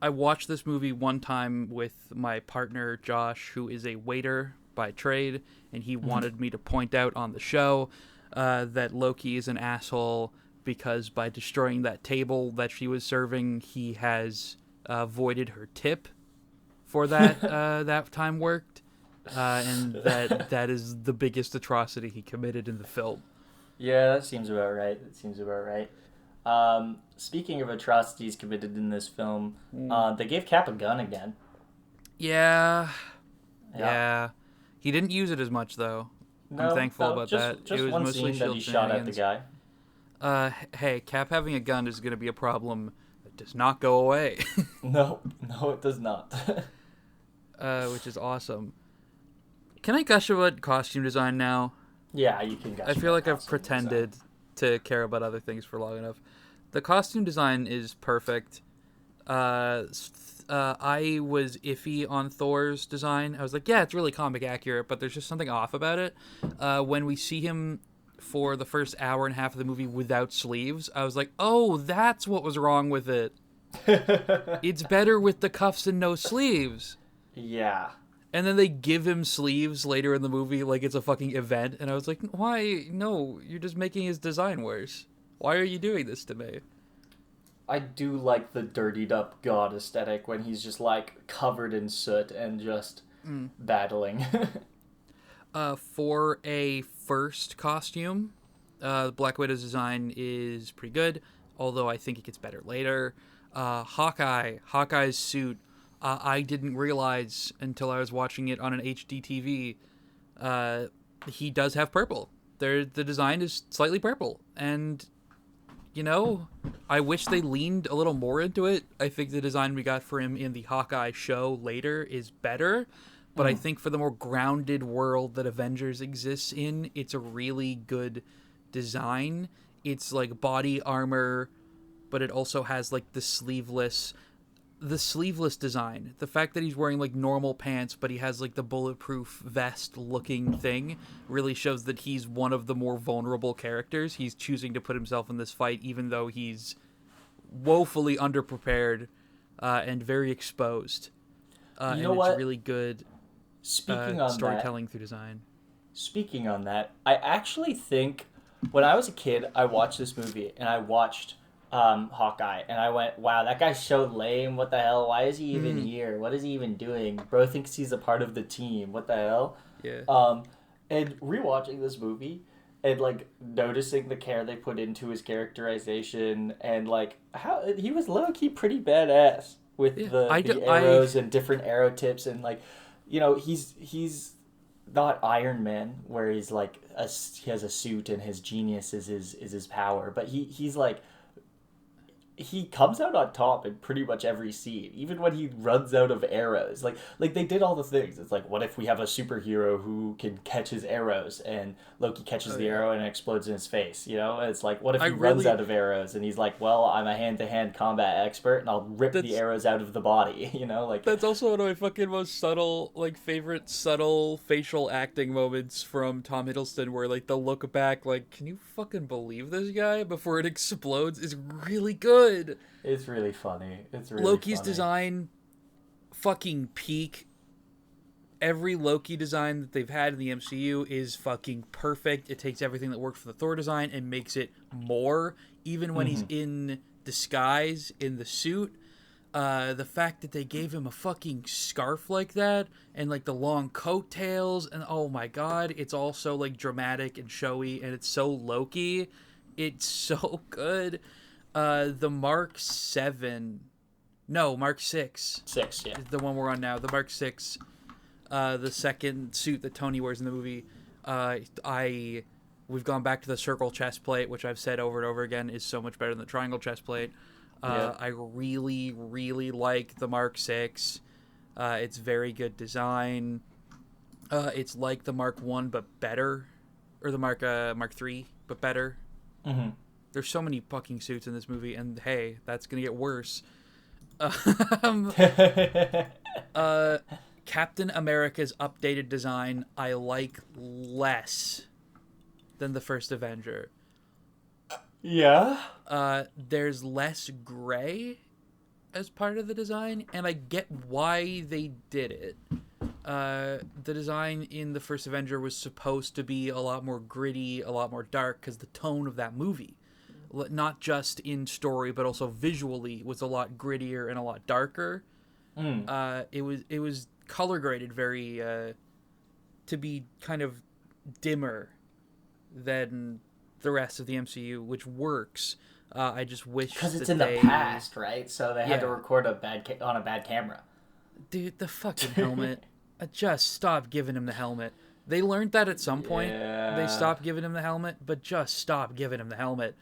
Speaker 1: I watched this movie one time with my partner Josh, who is a waiter by trade, and he wanted me to point out on the show that Loki is an asshole because by destroying that table that she was serving, he has voided her tip for that that time worked, and that is the biggest atrocity he committed in the film.
Speaker 2: Yeah, that seems about right. Speaking of atrocities committed in this film, they gave Cap a gun again.
Speaker 1: Yeah. He didn't use it as much, though. I'm thankful about that.
Speaker 2: Just
Speaker 1: it was
Speaker 2: one
Speaker 1: mostly
Speaker 2: scene that he shot at the guy.
Speaker 1: Hey, Cap having a gun is going to be a problem that does not go away.
Speaker 2: No, it does not.
Speaker 1: Which is awesome. Can I gush about costume design now?
Speaker 2: Yeah, you can gush.
Speaker 1: I feel like I've pretended to care about other things for long enough. The costume design is perfect. I was iffy on Thor's design. I was like, yeah, it's really comic accurate, but there's just something off about it. When we see him for the first hour and a half of the movie without sleeves, I was like, oh, that's what was wrong with it. It's better with the cuffs and no sleeves.
Speaker 2: Yeah.
Speaker 1: And then they give him sleeves later in the movie like it's a fucking event. And I was like, why? No, you're just making his design worse. Why are you doing this to me?
Speaker 2: I do like the dirtied up god aesthetic when he's just like covered in soot and just battling.
Speaker 1: For a first costume, Black Widow's design is pretty good, although I think it gets better later. Hawkeye's suit, I didn't realize until I was watching it on an HD TV, he does have purple. The design is slightly purple, and I wish they leaned a little more into it. I think the design we got for him in the Hawkeye show later is better, but I think for the more grounded world that Avengers exists in, it's a really good design. It's like body armor, but it also has like the sleeveless design. The fact that he's wearing like normal pants, but he has like the bulletproof vest looking thing really shows that he's one of the more vulnerable characters. He's choosing to put himself in this fight, even though he's woefully underprepared and very exposed. And it's really good storytelling through design.
Speaker 2: Speaking on that, I actually think when I was a kid, I watched this movie and I watched Hawkeye, and I went, wow, that guy's so lame. What the hell? Why is he even here? What is he even doing? Bro thinks he's a part of the team. What the hell?
Speaker 1: Yeah.
Speaker 2: And rewatching this movie and like noticing the care they put into his characterization and like how he was low key pretty badass with
Speaker 1: Yeah,
Speaker 2: the arrows and different arrow tips and like he's not Iron Man where he's like he has a suit and his genius is his power, but he's like he comes out on top in pretty much every scene, even when he runs out of arrows. Like they did all the things. It's like, what if we have a superhero who can catch his arrows, and Loki catches the arrow and it explodes in his face? You know, it's like, what if he runs out of arrows and he's like, well, I'm a hand-to-hand combat expert, and I'll rip the arrows out of the body. You know, like
Speaker 1: that's also one of my fucking most favorite subtle facial acting moments from Tom Hiddleston, where like they'll look back, like, can you fucking believe this guy? Before it explodes is really good.
Speaker 2: It's really funny. It's really
Speaker 1: Loki's
Speaker 2: funny.
Speaker 1: design, fucking peak. Every Loki design that they've had in the MCU is fucking perfect. It takes everything that worked for the Thor design and makes it more. Even when he's in disguise in the suit, the fact that they gave him a fucking scarf like that and like the long coattails, and oh my god, it's all so like dramatic and showy, and it's so Loki. It's so good. The Mark 6.
Speaker 2: 6, yeah.
Speaker 1: The one we're on now. The Mark 6, the second suit that Tony wears in the movie. We've gone back to the circle chest plate, which I've said over and over again is so much better than the triangle chest plate. I really, really like the Mark 6. It's very good design. It's like the Mark 1, but better. Or the Mark 3, but better.
Speaker 2: Mm-hmm.
Speaker 1: There's so many fucking suits in this movie, and hey, that's gonna get worse. Captain America's updated design I like less than the first Avenger.
Speaker 2: Yeah.
Speaker 1: There's less gray as part of the design, and I get why they did it. The design in the first Avenger was supposed to be a lot more gritty, a lot more dark, because the tone of that movie, not just in story but also visually, was a lot grittier and a lot darker. It was color graded very to be kind of dimmer than the rest of the MCU, which works. I just wish
Speaker 2: because it's in the past, right? So they had to record on a bad camera.
Speaker 1: Dude, the fucking helmet. Just stop giving him the helmet. They learned that at some point.
Speaker 2: Yeah.
Speaker 1: They stopped giving him the helmet, but just stop giving him the helmet.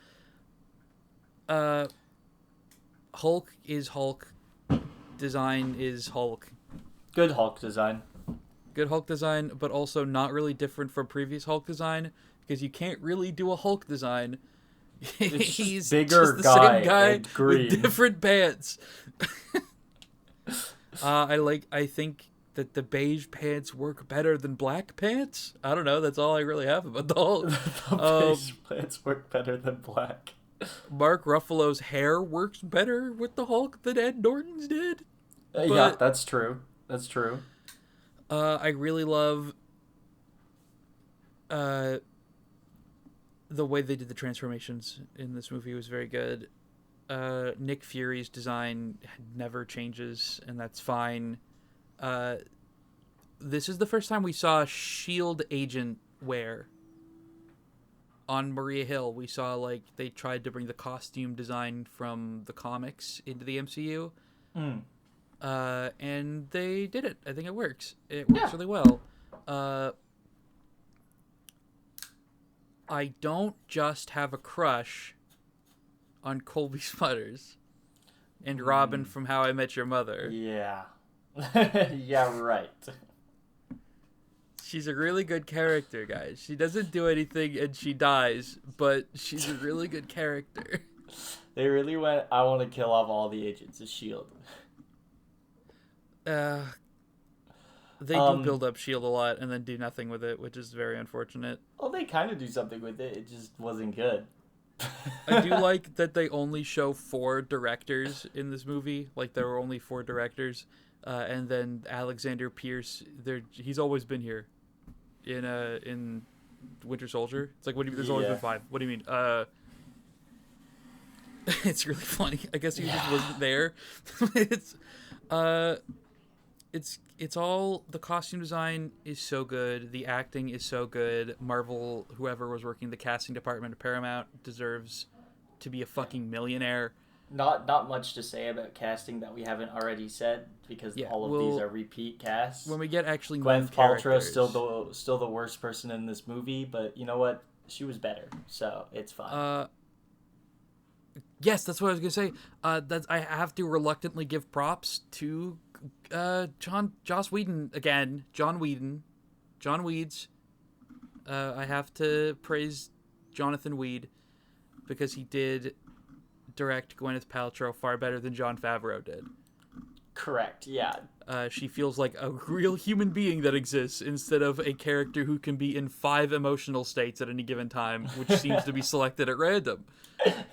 Speaker 1: Hulk is Hulk. Design is Hulk.
Speaker 2: Good Hulk design.
Speaker 1: Good Hulk design, but also not really different from previous Hulk design, because you can't really do a Hulk design. He's
Speaker 2: bigger
Speaker 1: just the same guy
Speaker 2: and green.
Speaker 1: with different pants. I think that the beige pants work better than black pants. I don't know. That's all I really have about the Hulk.
Speaker 2: The beige pants work better than black.
Speaker 1: Mark Ruffalo's hair works better with the Hulk than Ed Norton's did.
Speaker 2: Yeah, that's true. That's true.
Speaker 1: I really love the way they did the transformations in this movie was very good. Nick Fury's design never changes, and that's fine. This is the first time we saw S.H.I.E.L.D. agent wear. On Maria Hill, we saw, like, they tried to bring the costume design from the comics into the MCU. And they did it. I think it works. It works really well. I don't just have a crush on Colby Smulders and Robin from How I Met Your Mother.
Speaker 2: Yeah. Yeah, right.
Speaker 1: She's a really good character, guys. She doesn't do anything and she dies, but she's a really good character.
Speaker 2: They really went, I want to kill off all the agents of S.H.I.E.L.D.
Speaker 1: They do build up S.H.I.E.L.D. a lot and then do nothing with it, which is very unfortunate.
Speaker 2: Well, they kind of do something with it. It just wasn't good.
Speaker 1: I do like that they only show 4 directors in this movie. Like, there were only 4 directors. And then Alexander Pierce, he's always been here in Winter Soldier. It's like, what do you mean? There's always been 5. What do you mean? It's really it's all, the costume design is so good, the acting is so good. Marvel, whoever was working the casting department of Paramount, deserves to be a fucking millionaire.
Speaker 2: Not much to say about casting that we haven't already said, because all of these are repeat casts.
Speaker 1: When we get actually
Speaker 2: Gwyneth Paltrow still the worst person in this movie, but you know what? She was better, so it's fine.
Speaker 1: Yes, that's what I was gonna say. I have to reluctantly give props to Joss Whedon again. John Weeds. I have to praise Jonathan Weed because he did direct Gwyneth Paltrow far better than Jon Favreau did.
Speaker 2: Correct. Yeah.
Speaker 1: She feels like a real human being that exists instead of a character who can be in 5 emotional states at any given time, which seems to be selected at random.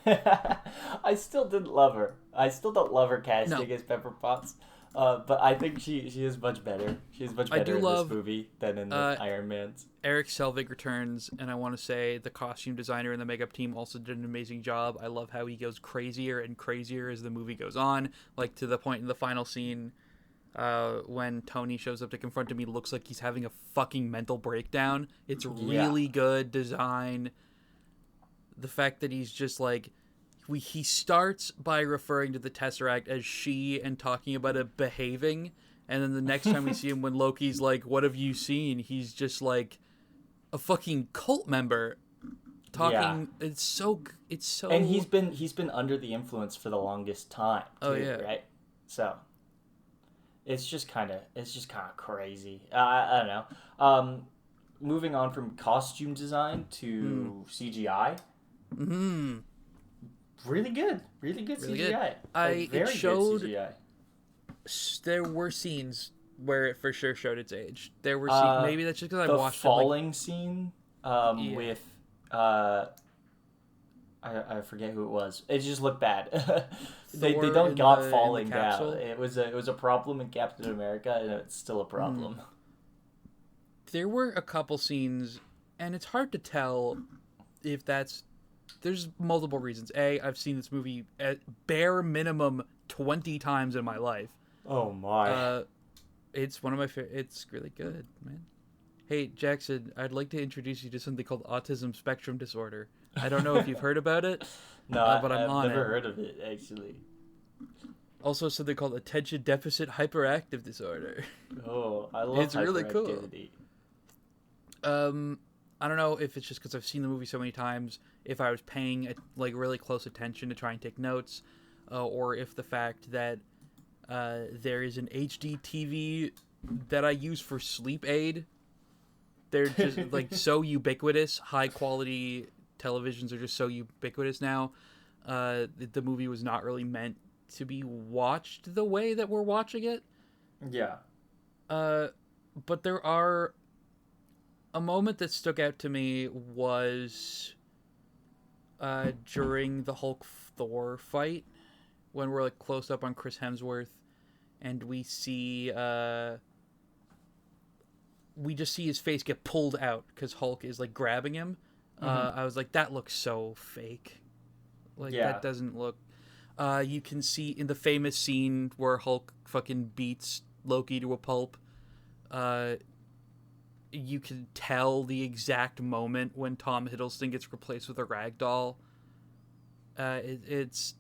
Speaker 2: I still didn't love her. I still don't love her casting as Pepper Potts. But I think she is much better. She is much better in this movie than in the Iron Man's.
Speaker 1: Eric Selvig returns, and I want to say the costume designer and the makeup team also did an amazing job. I love how he goes crazier and crazier as the movie goes on, like to the point in the final scene when Tony shows up to confront him. He looks like he's having a fucking mental breakdown. It's really good design. The fact that he's just like... He starts by referring to the Tesseract as she and talking about it behaving, and then the next time we see him when Loki's like, "What have you seen?" he's just like a fucking cult member talking. Yeah. It's so
Speaker 2: and he's been under the influence for the longest time too, right? So it's just kind of crazy. I don't know. Moving on from costume design to CGI. Really good CGI.
Speaker 1: It showed. Good CGI. There were scenes where it for sure showed its age. There were scenes, maybe that's just because I watched
Speaker 2: the falling scene with I forget who it was. It just looked bad. they don't got falling down. It was a problem in Captain America, and it's still a problem.
Speaker 1: There were a couple scenes, and it's hard to tell if that's. There's multiple reasons. A, I've seen this movie at bare minimum 20 times in my life.
Speaker 2: Oh my!
Speaker 1: It's one of my favorite. It's really good, man. Hey Jackson, I'd like to introduce you to something called autism spectrum disorder. I don't know if you've heard about it.
Speaker 2: No, but I've never heard of it actually.
Speaker 1: Also, something called attention deficit hyperactive disorder.
Speaker 2: Oh, I love. It's really cool.
Speaker 1: I don't know if it's just because I've seen the movie so many times, if I was paying really close attention to try and take notes, or if the fact that there is an HD TV that I use for sleep aid. They're just so ubiquitous. High quality televisions are just so ubiquitous now. The movie was not really meant to be watched the way that we're watching it.
Speaker 2: Yeah.
Speaker 1: But there are... A moment that stuck out to me was during the Hulk-Thor fight, when we're close up on Chris Hemsworth, and we see we just see his face get pulled out because Hulk is grabbing him. I was like, that looks so fake. That doesn't look. You can see in the famous scene where Hulk fucking beats Loki to a pulp. You can tell the exact moment when Tom Hiddleston gets replaced with a ragdoll. It's.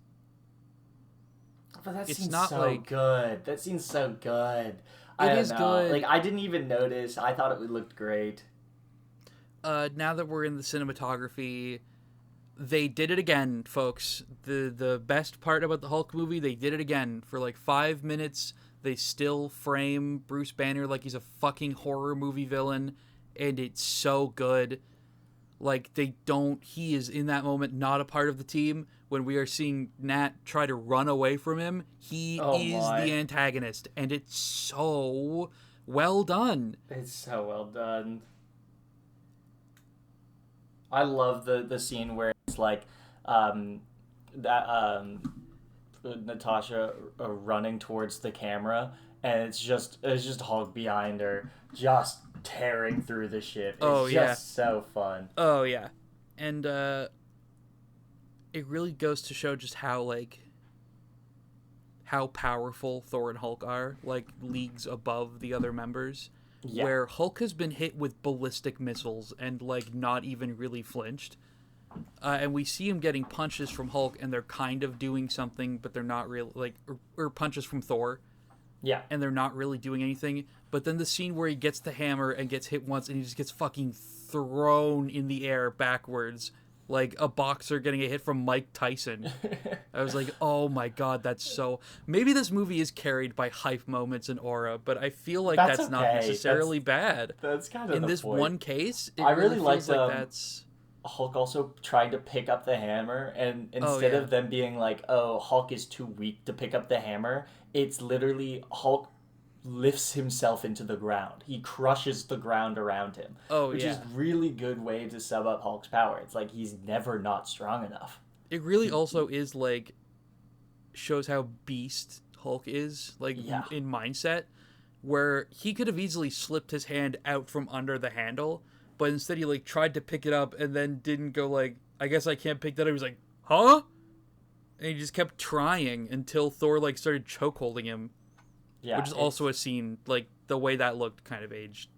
Speaker 2: But that seems so good. That seems so good. It is good. I didn't even notice. I thought it looked great.
Speaker 1: Now that we're in the cinematography, they did it again, folks. The best part about the Hulk movie, they did it again. For 5 minutes, they still frame Bruce Banner like he's a fucking horror movie villain, and it's so good. He is in that moment not a part of the team. When we are seeing Nat try to run away from him, he is the antagonist, and it's so well done.
Speaker 2: It's so well done. I love the scene where it's Natasha running towards the camera, and it's just Hulk behind her, just tearing through the ship. It's just so fun.
Speaker 1: Oh yeah, and it really goes to show just how how powerful Thor and Hulk are, like leagues above the other members.
Speaker 2: Yeah.
Speaker 1: Where Hulk has been hit with ballistic missiles and like not even really flinched. And we see him getting punches from Hulk, and they're kind of doing something, but they're not really, like, or punches from Thor,
Speaker 2: Yeah.
Speaker 1: and they're not really doing anything. But then the scene where he gets the hammer and gets hit once, and he just gets fucking thrown in the air backwards, like a boxer getting a hit from Mike Tyson. I was like, oh my god, that's so... Maybe this movie is carried by hype moments and aura, but I feel like that's not
Speaker 2: okay.
Speaker 1: necessarily bad.
Speaker 2: That's kind of
Speaker 1: in
Speaker 2: the
Speaker 1: this
Speaker 2: point.
Speaker 1: one case, it
Speaker 2: I
Speaker 1: really
Speaker 2: really
Speaker 1: feels
Speaker 2: liked,
Speaker 1: like that's...
Speaker 2: Hulk also tried to pick up the hammer, and instead
Speaker 1: yeah.
Speaker 2: of them being like, oh, Hulk is too weak to pick up the hammer, it's literally Hulk lifts himself into the ground. He crushes the ground around him. Which is really good way to sum up Hulk's power. It's like he's never not strong enough.
Speaker 1: It really also is like shows how beast Hulk is, like in mindset, where he could have easily slipped his hand out from under the handle, but instead he like tried to pick it up and then didn't go like, I guess I can't pick that up. He was like, huh? And he just kept trying until Thor like started chokeholding him. Yeah, which is also a scene, like the way that looked kind of aged.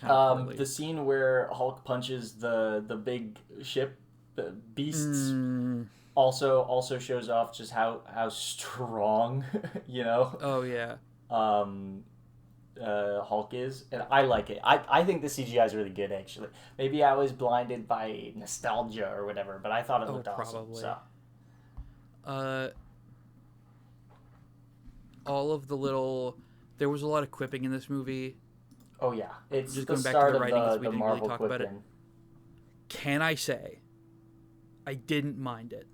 Speaker 2: The scene where Hulk punches the big ship, the beasts, also shows off just how strong, you know.
Speaker 1: Oh yeah.
Speaker 2: Hulk is, and I like it. I think the CGI is really good, actually. Maybe I was blinded by nostalgia or whatever, but I thought it looked awesome. So.
Speaker 1: All of the little... There was a lot of quipping in this movie.
Speaker 2: Oh yeah, it's
Speaker 1: just
Speaker 2: the
Speaker 1: going back
Speaker 2: start
Speaker 1: to the writing,
Speaker 2: of
Speaker 1: we
Speaker 2: the
Speaker 1: didn't
Speaker 2: Marvel
Speaker 1: really talk about it.
Speaker 2: quipping.
Speaker 1: Can I say, I didn't mind it.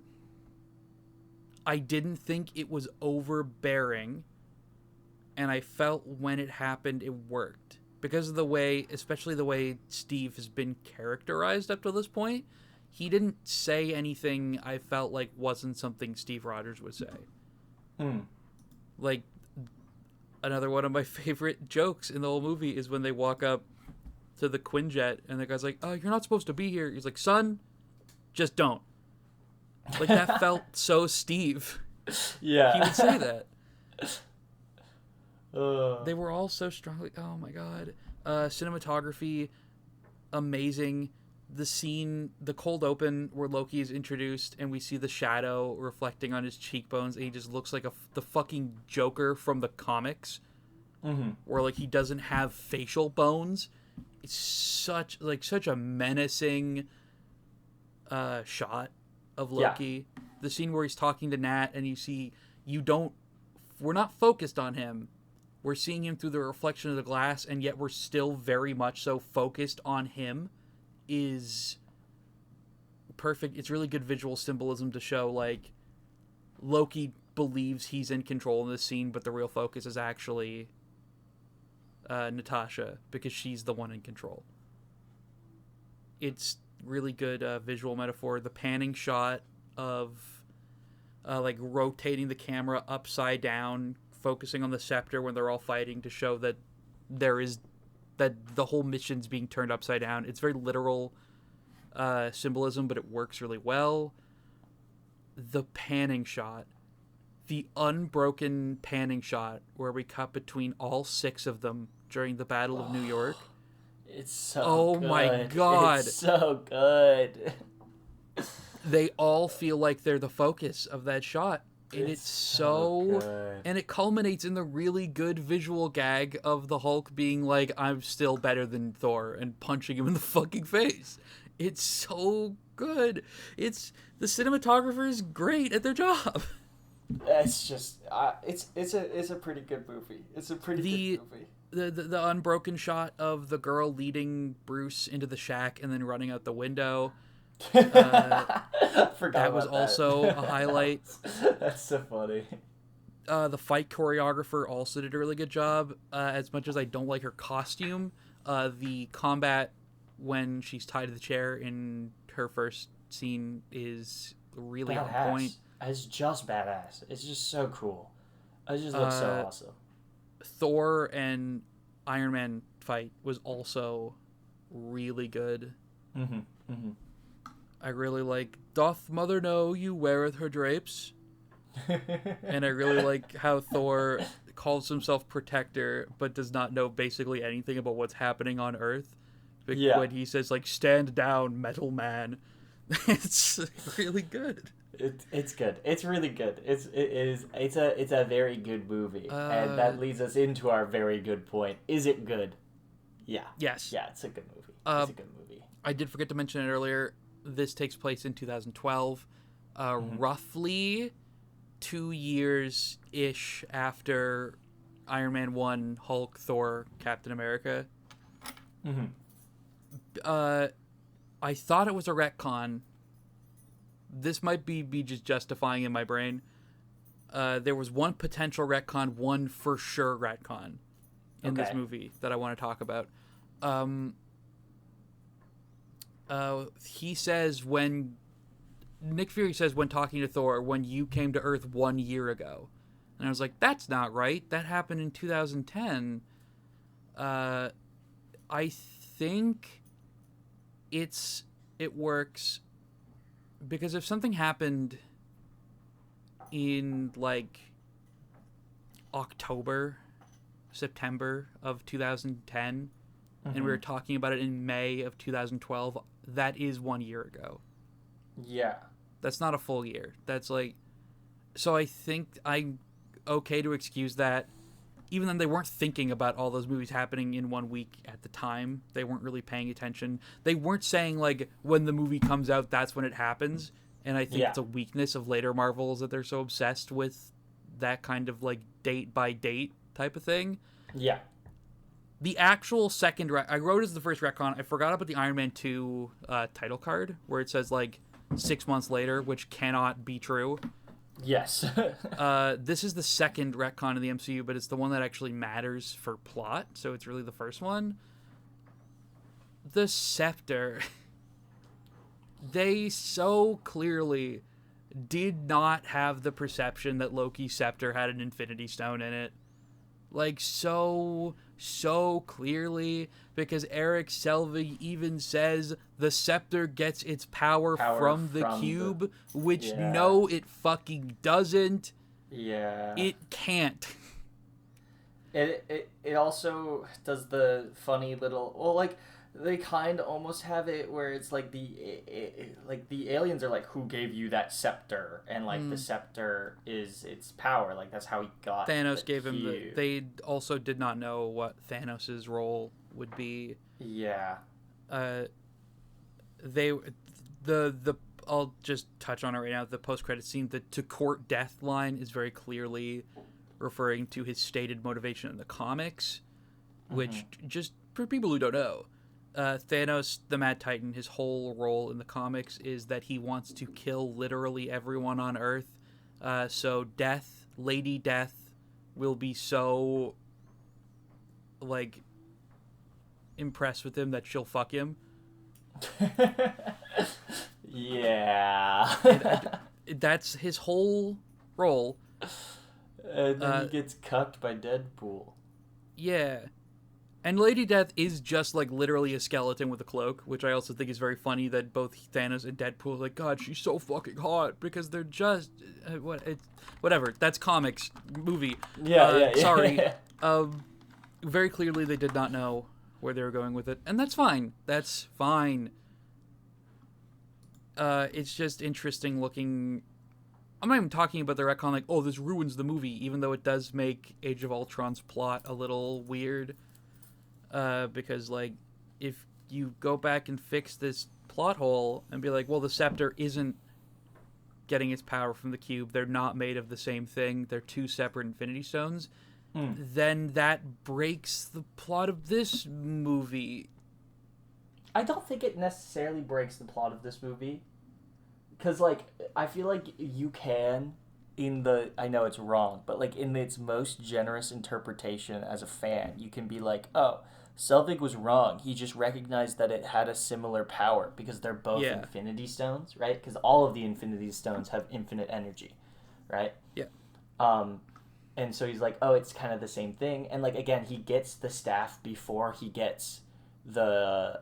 Speaker 1: I didn't think it was overbearing, and I felt when it happened, it worked. Because of the way, especially the way Steve has been characterized up to this point, he didn't say anything I felt like wasn't something Steve Rogers would say. Like, another one of my favorite jokes in the whole movie is when they walk up to the Quinjet, and the guy's like, oh, you're not supposed to be here. He's like, son, just don't. Like, that felt so Steve.
Speaker 2: Yeah.
Speaker 1: He would say that. They were all so strong. Like, oh my god. Cinematography, amazing. The scene, the cold open where Loki is introduced and we see the shadow reflecting on his cheekbones, and he just looks like the fucking Joker from the comics, where like he doesn't have facial bones. It's such a menacing shot of Loki. Yeah. The scene where he's talking to Nat, and we're not focused on him. We're seeing him through the reflection of the glass, and yet we're still very much so focused on him. Is perfect. It's really good visual symbolism to show like Loki believes he's in control in this scene, but the real focus is actually Natasha, because she's the one in control. It's really good visual metaphor. The panning shot of like rotating the camera upside down, focusing on the scepter when they're all fighting to show that the whole mission's being turned upside down. It's very literal symbolism, but it works really well. The panning shot, the unbroken panning shot where we cut between all 6 of them during the Battle of New York.
Speaker 2: It's so good. My
Speaker 1: god.
Speaker 2: It's so good.
Speaker 1: They all feel like they're the focus of that shot. And it's so good. And it culminates in the really good visual gag of the Hulk being like, I'm still better than Thor, and punching him in the fucking face. It's so good. The cinematographer is great at their job.
Speaker 2: It's just it's a pretty good movie. It's a pretty good movie.
Speaker 1: The unbroken shot of the girl leading Bruce into the shack and then running out the window. That was also a highlight.
Speaker 2: That's so funny.
Speaker 1: The fight choreographer also did a really good job. As much as I don't like her costume, the combat when she's tied to the chair in her first scene is really on point.
Speaker 2: It's just badass. It's just so cool. It just looks so awesome.
Speaker 1: Thor and Iron Man fight was also really good. I really like, doth mother know you weareth her drapes? And I really like how Thor calls himself Protector, but does not know basically anything about what's happening on Earth.
Speaker 2: Yeah.
Speaker 1: When he says, like, stand down, metal man. It's really good.
Speaker 2: It's good. It's really good. It's a very good movie, and that leads us into our very good point. Is it good? Yeah.
Speaker 1: Yes.
Speaker 2: Yeah, it's a good movie. It's a good movie.
Speaker 1: I did forget to mention it earlier. This takes place in 2012, roughly 2 years-ish after Iron Man 1, Hulk, Thor, Captain America.
Speaker 2: Mm-hmm.
Speaker 1: I thought it was a retcon. This might be me just justifying in my brain. There was one potential retcon, one for sure retcon in this movie that I want to talk about. He says Nick Fury says when talking to Thor, when you came to Earth 1 year ago. And I was like, that's not right. That happened in 2010. I think it works because if something happened in like October, September of 2010, and we were talking about it in May of 2012, that is 1 year ago.
Speaker 2: Yeah.
Speaker 1: That's not a full year. That's like... So I think I'm okay to excuse that. Even then, they weren't thinking about all those movies happening in 1 week at the time. They weren't really paying attention. They weren't saying, like, when the movie comes out, that's when it happens. And I think it's a weakness of later Marvels that they're so obsessed with that kind of, like, date-by-date type of thing.
Speaker 2: Yeah.
Speaker 1: The actual second... I wrote as the first retcon. I forgot about the Iron Man 2 title card, where it says, like, 6 months later, which cannot be true.
Speaker 2: Yes.
Speaker 1: This is the second retcon of the MCU, but it's the one that actually matters for plot, so it's really the first one. The Scepter. They so clearly did not have the perception that Loki's scepter had an Infinity Stone in it. Like, so clearly, because Eric Selvig even says the scepter gets its power from the cube, which no, it fucking doesn't.
Speaker 2: Yeah.
Speaker 1: It can't.
Speaker 2: It also does the funny little... Well, like, they kind of almost have it where it's like the aliens are like, who gave you that scepter? And, like, the scepter is its power. Like, that's how he got
Speaker 1: Thanos gave him the... They also did not know what Thanos' role would be.
Speaker 2: Yeah.
Speaker 1: I'll just touch on it right now. The post-credit scene, the to court death line is very clearly referring to his stated motivation in the comics, which, just for people who don't know, Thanos, the Mad Titan, his whole role in the comics is that he wants to kill literally everyone on Earth. So Lady Death, will be so, like, impressed with him that she'll fuck him.
Speaker 2: Yeah.
Speaker 1: That's his whole role.
Speaker 2: And then he gets cucked by Deadpool.
Speaker 1: Yeah. And Lady Death is just, like, literally a skeleton with a cloak, which I also think is very funny that both Thanos and Deadpool are like, God, she's so fucking hot, because they're just... whatever. That's comics. Movie.
Speaker 2: Yeah.
Speaker 1: Sorry. Very clearly they did not know where they were going with it, and that's fine. That's fine. It's just interesting looking... I'm not even talking about the retcon like, oh, this ruins the movie, even though it does make Age of Ultron's plot a little weird. Because, like, if you go back and fix this plot hole and be like, well, the scepter isn't getting its power from the cube, they're not made of the same thing, they're two separate Infinity Stones, then that breaks the plot of this movie.
Speaker 2: I don't think it necessarily breaks the plot of this movie. Because, like, I feel like you can, I know it's wrong, but, like, in its most generous interpretation as a fan, you can be like, oh, Selvig was wrong. He just recognized that it had a similar power because they're both Infinity Stones, right? Because all of the Infinity Stones have infinite energy, right?
Speaker 1: Yeah.
Speaker 2: And so he's like, oh, it's kind of the same thing. And, like, again, he gets the staff before he gets the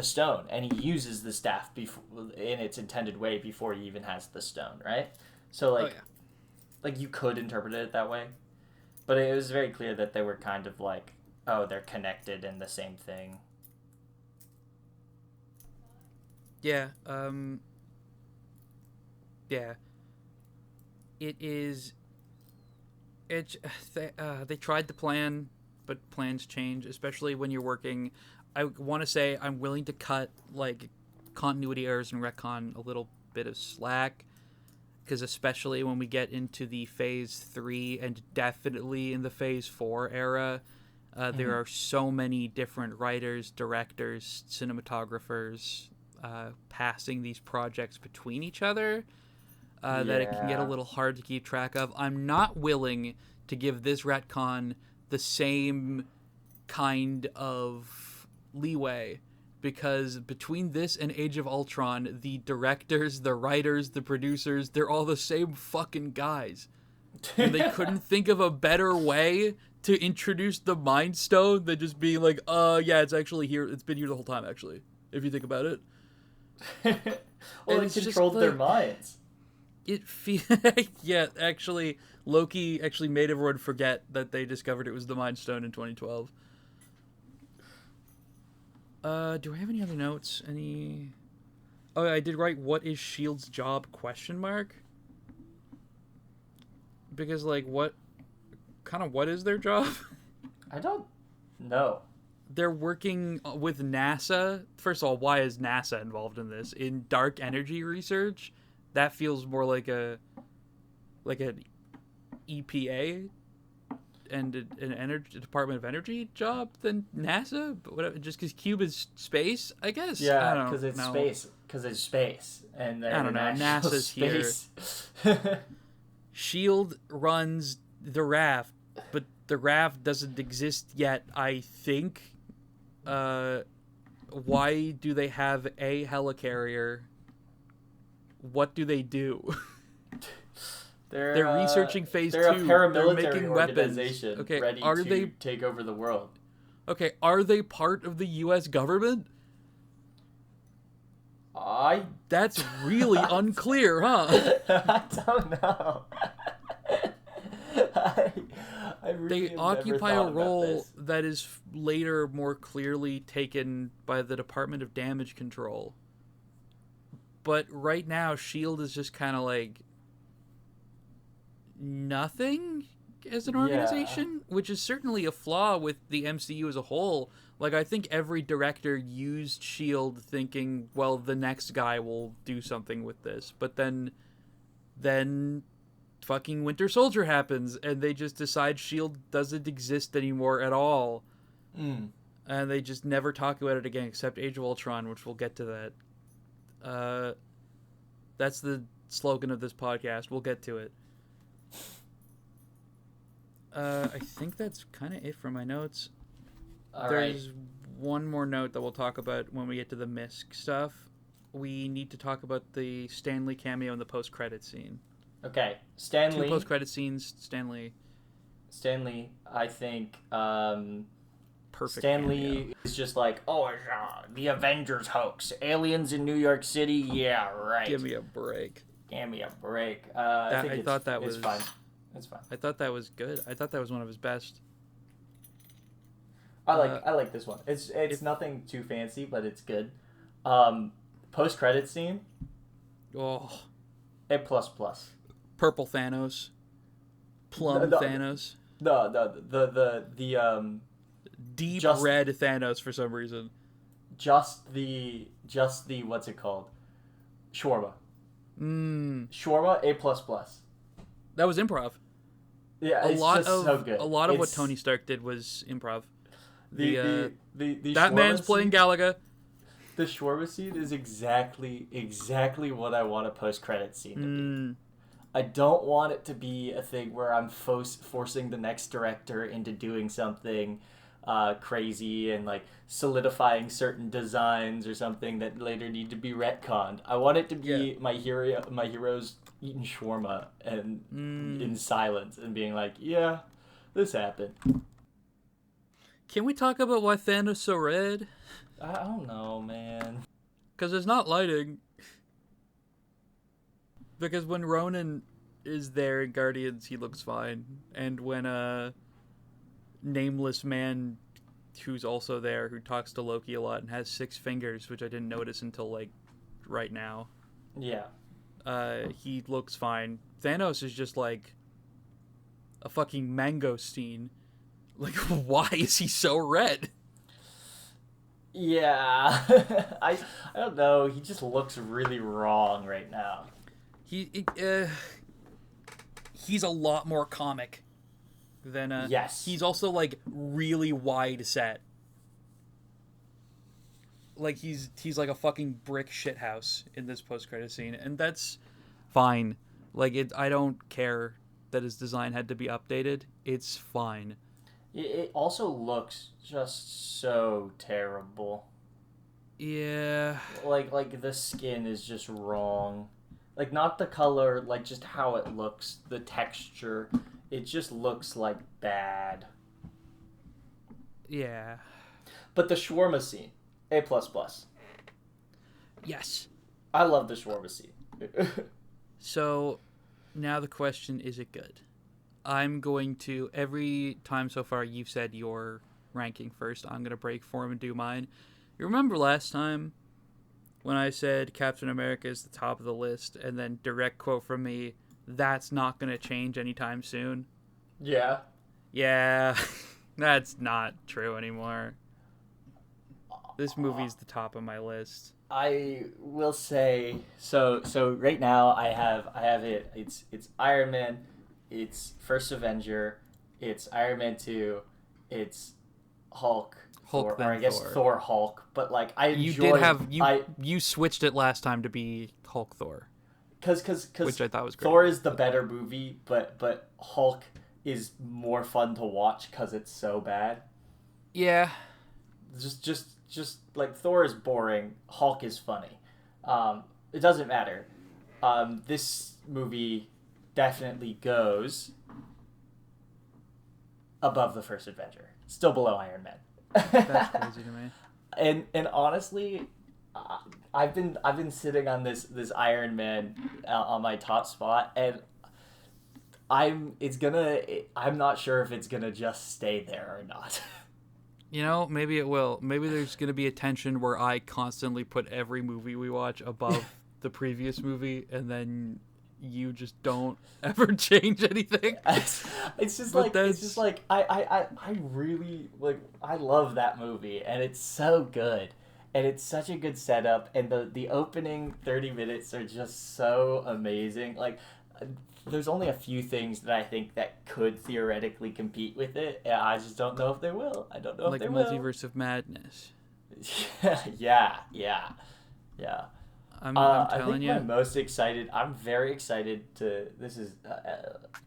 Speaker 2: stone, and he uses the staff in its intended way before he even has the stone, right? So
Speaker 1: Oh, yeah.
Speaker 2: like you could interpret it that way, but it was very clear that they were kind of like, oh, they're connected in the same thing.
Speaker 1: Yeah, yeah. It is. They tried to plan, but plans change, especially when you're working. I want to say I'm willing to cut like continuity errors and retcon a little bit of slack, because especially when we get into the Phase 3 and definitely in the Phase 4 era, there are so many different writers, directors, cinematographers passing these projects between each other. That it can get a little hard to keep track of. I'm not willing to give this retcon the same kind of leeway, because between this and Age of Ultron, the directors, the writers, the producers, they're all the same fucking guys. And they couldn't think of a better way to introduce the Mind Stone than just being like, yeah, it's actually here. It's been here the whole time, actually, if you think about it.
Speaker 2: Well, it controlled their minds.
Speaker 1: Yeah, actually, Loki actually made everyone forget that they discovered it was the Mind Stone in 2012. Do I have any other notes? Any? Oh, I did write, what is S.H.I.E.L.D.'s job, ? Because, like, what is their job?
Speaker 2: I don't know.
Speaker 1: They're working with NASA. First of all, why is NASA involved in this? In dark energy research? That feels more like an EPA and an energy Department of Energy job than NASA. But whatever, just because Cube is space, I guess.
Speaker 2: Yeah, because it's space. Because it's space, and
Speaker 1: I don't know. NASA's
Speaker 2: space.
Speaker 1: here. S.H.I.E.L.D. runs the raft, but the raft doesn't exist yet, I think. Why do they have a helicarrier? What do they do? They're researching Phase 2.
Speaker 2: They're a paramilitary
Speaker 1: They're making
Speaker 2: organization
Speaker 1: weapons. Okay,
Speaker 2: ready to take over the world.
Speaker 1: Okay, are they part of the U.S. government? That's really unclear, huh?
Speaker 2: I don't know. I really
Speaker 1: they occupy a role that is later more clearly taken by the Department of Damage Control. But right now, S.H.I.E.L.D. is just kind of like nothing as an organization, which is certainly a flaw with the MCU as a whole. Like, I think every director used S.H.I.E.L.D. thinking, well, the next guy will do something with this. But then fucking Winter Soldier happens, and they just decide S.H.I.E.L.D. doesn't exist anymore at all. And they just never talk about it again, except Age of Ultron, which we'll get to that. That's the slogan of this podcast. We'll get to it. I think that's kind of it for my notes. There's one more note that we'll talk about when we get to the MISC stuff. We need to talk about the Stan Lee cameo in the post-credit scene.
Speaker 2: Okay, Stan Lee.
Speaker 1: Two post-credit scenes, Stan Lee.
Speaker 2: I think
Speaker 1: Perfect
Speaker 2: Stan
Speaker 1: cameo.
Speaker 2: Lee is just like, oh, the Avengers hoax. Aliens in New York City? Yeah, right.
Speaker 1: Give me a break.
Speaker 2: I
Speaker 1: thought that was
Speaker 2: fine. It's fine.
Speaker 1: I thought that was good. I thought that was one of his best.
Speaker 2: I like this one. It's nothing too fancy, but it's good. Post credit scene.
Speaker 1: Oh,
Speaker 2: A++.
Speaker 1: purple Thanos, plum Thanos,
Speaker 2: the
Speaker 1: deep red Thanos for some reason.
Speaker 2: Just the what's it called? Shawarma. Shawarma A++.
Speaker 1: That was improv.
Speaker 2: Yeah, it's so good.
Speaker 1: A lot of what Tony Stark did was improv.
Speaker 2: The
Speaker 1: that man's playing Galaga.
Speaker 2: The shawarma scene is exactly what I want a post-credit scene to be. I don't want it to be a thing where I'm forcing the next director into doing something crazy and like solidifying certain designs or something that later need to be retconned. I want it to be my heroes eating shawarma and in silence and being like, yeah, this happened.
Speaker 1: Can we talk about why Thanos is so red?
Speaker 2: I don't know, man.
Speaker 1: Because there's not lighting. Because when Ronan is there in Guardians, he looks fine. And when a nameless man who's also there, who talks to Loki a lot and has 6 fingers, which I didn't notice until, like, right now.
Speaker 2: Yeah.
Speaker 1: He looks fine. Thanos is just, like, a fucking mangosteen. Like, why is he so red?
Speaker 2: Yeah. I don't know. He just looks really wrong right now.
Speaker 1: He's a lot more comic than
Speaker 2: yes.
Speaker 1: He's also like really wide set. Like he's like a fucking brick shithouse in this post-credit scene, and that's fine. Like I don't care that his design had to be updated. It's fine.
Speaker 2: It also looks just so terrible.
Speaker 1: Yeah.
Speaker 2: Like the skin is just wrong. Like not the color, like just how it looks, the texture. It just looks like bad.
Speaker 1: Yeah.
Speaker 2: But the shawarma scene, A++.
Speaker 1: Yes.
Speaker 2: I love the shawarma scene.
Speaker 1: So, now the question, is it good? I'm going to, every time so far you've said your ranking first, I'm going to break form and do mine. You remember last time when I said Captain America is the top of the list, and then direct quote from me, that's not going to change anytime soon?
Speaker 2: Yeah.
Speaker 1: Yeah, that's not true anymore. This movie's the top of my list.
Speaker 2: I will say so right now I have it. It's Iron Man, it's First Avenger, it's Iron Man 2, it's Hulk, Thor, or I guess Thor Hulk, but like I enjoyed
Speaker 1: you switched it last time to be Hulk Thor.
Speaker 2: Cuz
Speaker 1: which I thought was great.
Speaker 2: Thor is the better movie, but Hulk is more fun to watch cuz it's so bad.
Speaker 1: Yeah.
Speaker 2: Just like Thor is boring, Hulk is funny. It doesn't matter. This movie definitely goes above the first Avenger. Still below Iron Man.
Speaker 1: That's crazy to me.
Speaker 2: And honestly, I've been sitting on this Iron Man on my top spot, and I'm not sure if it's gonna just stay there or not.
Speaker 1: You know, maybe it will. Maybe there's going to be a tension where I constantly put every movie we watch above the previous movie, and then you just don't ever change anything.
Speaker 2: It's just like I really like, I love that movie, and it's so good, and it's such a good setup, and the opening 30 minutes are just so amazing. Like, there's only a few things that I think that could theoretically compete with it, and I just don't know if they will. I don't know if they will.
Speaker 1: Like Multiverse of Madness.
Speaker 2: yeah.
Speaker 1: I'm
Speaker 2: I
Speaker 1: telling
Speaker 2: think
Speaker 1: you.
Speaker 2: I'm most excited. I'm very excited to. This is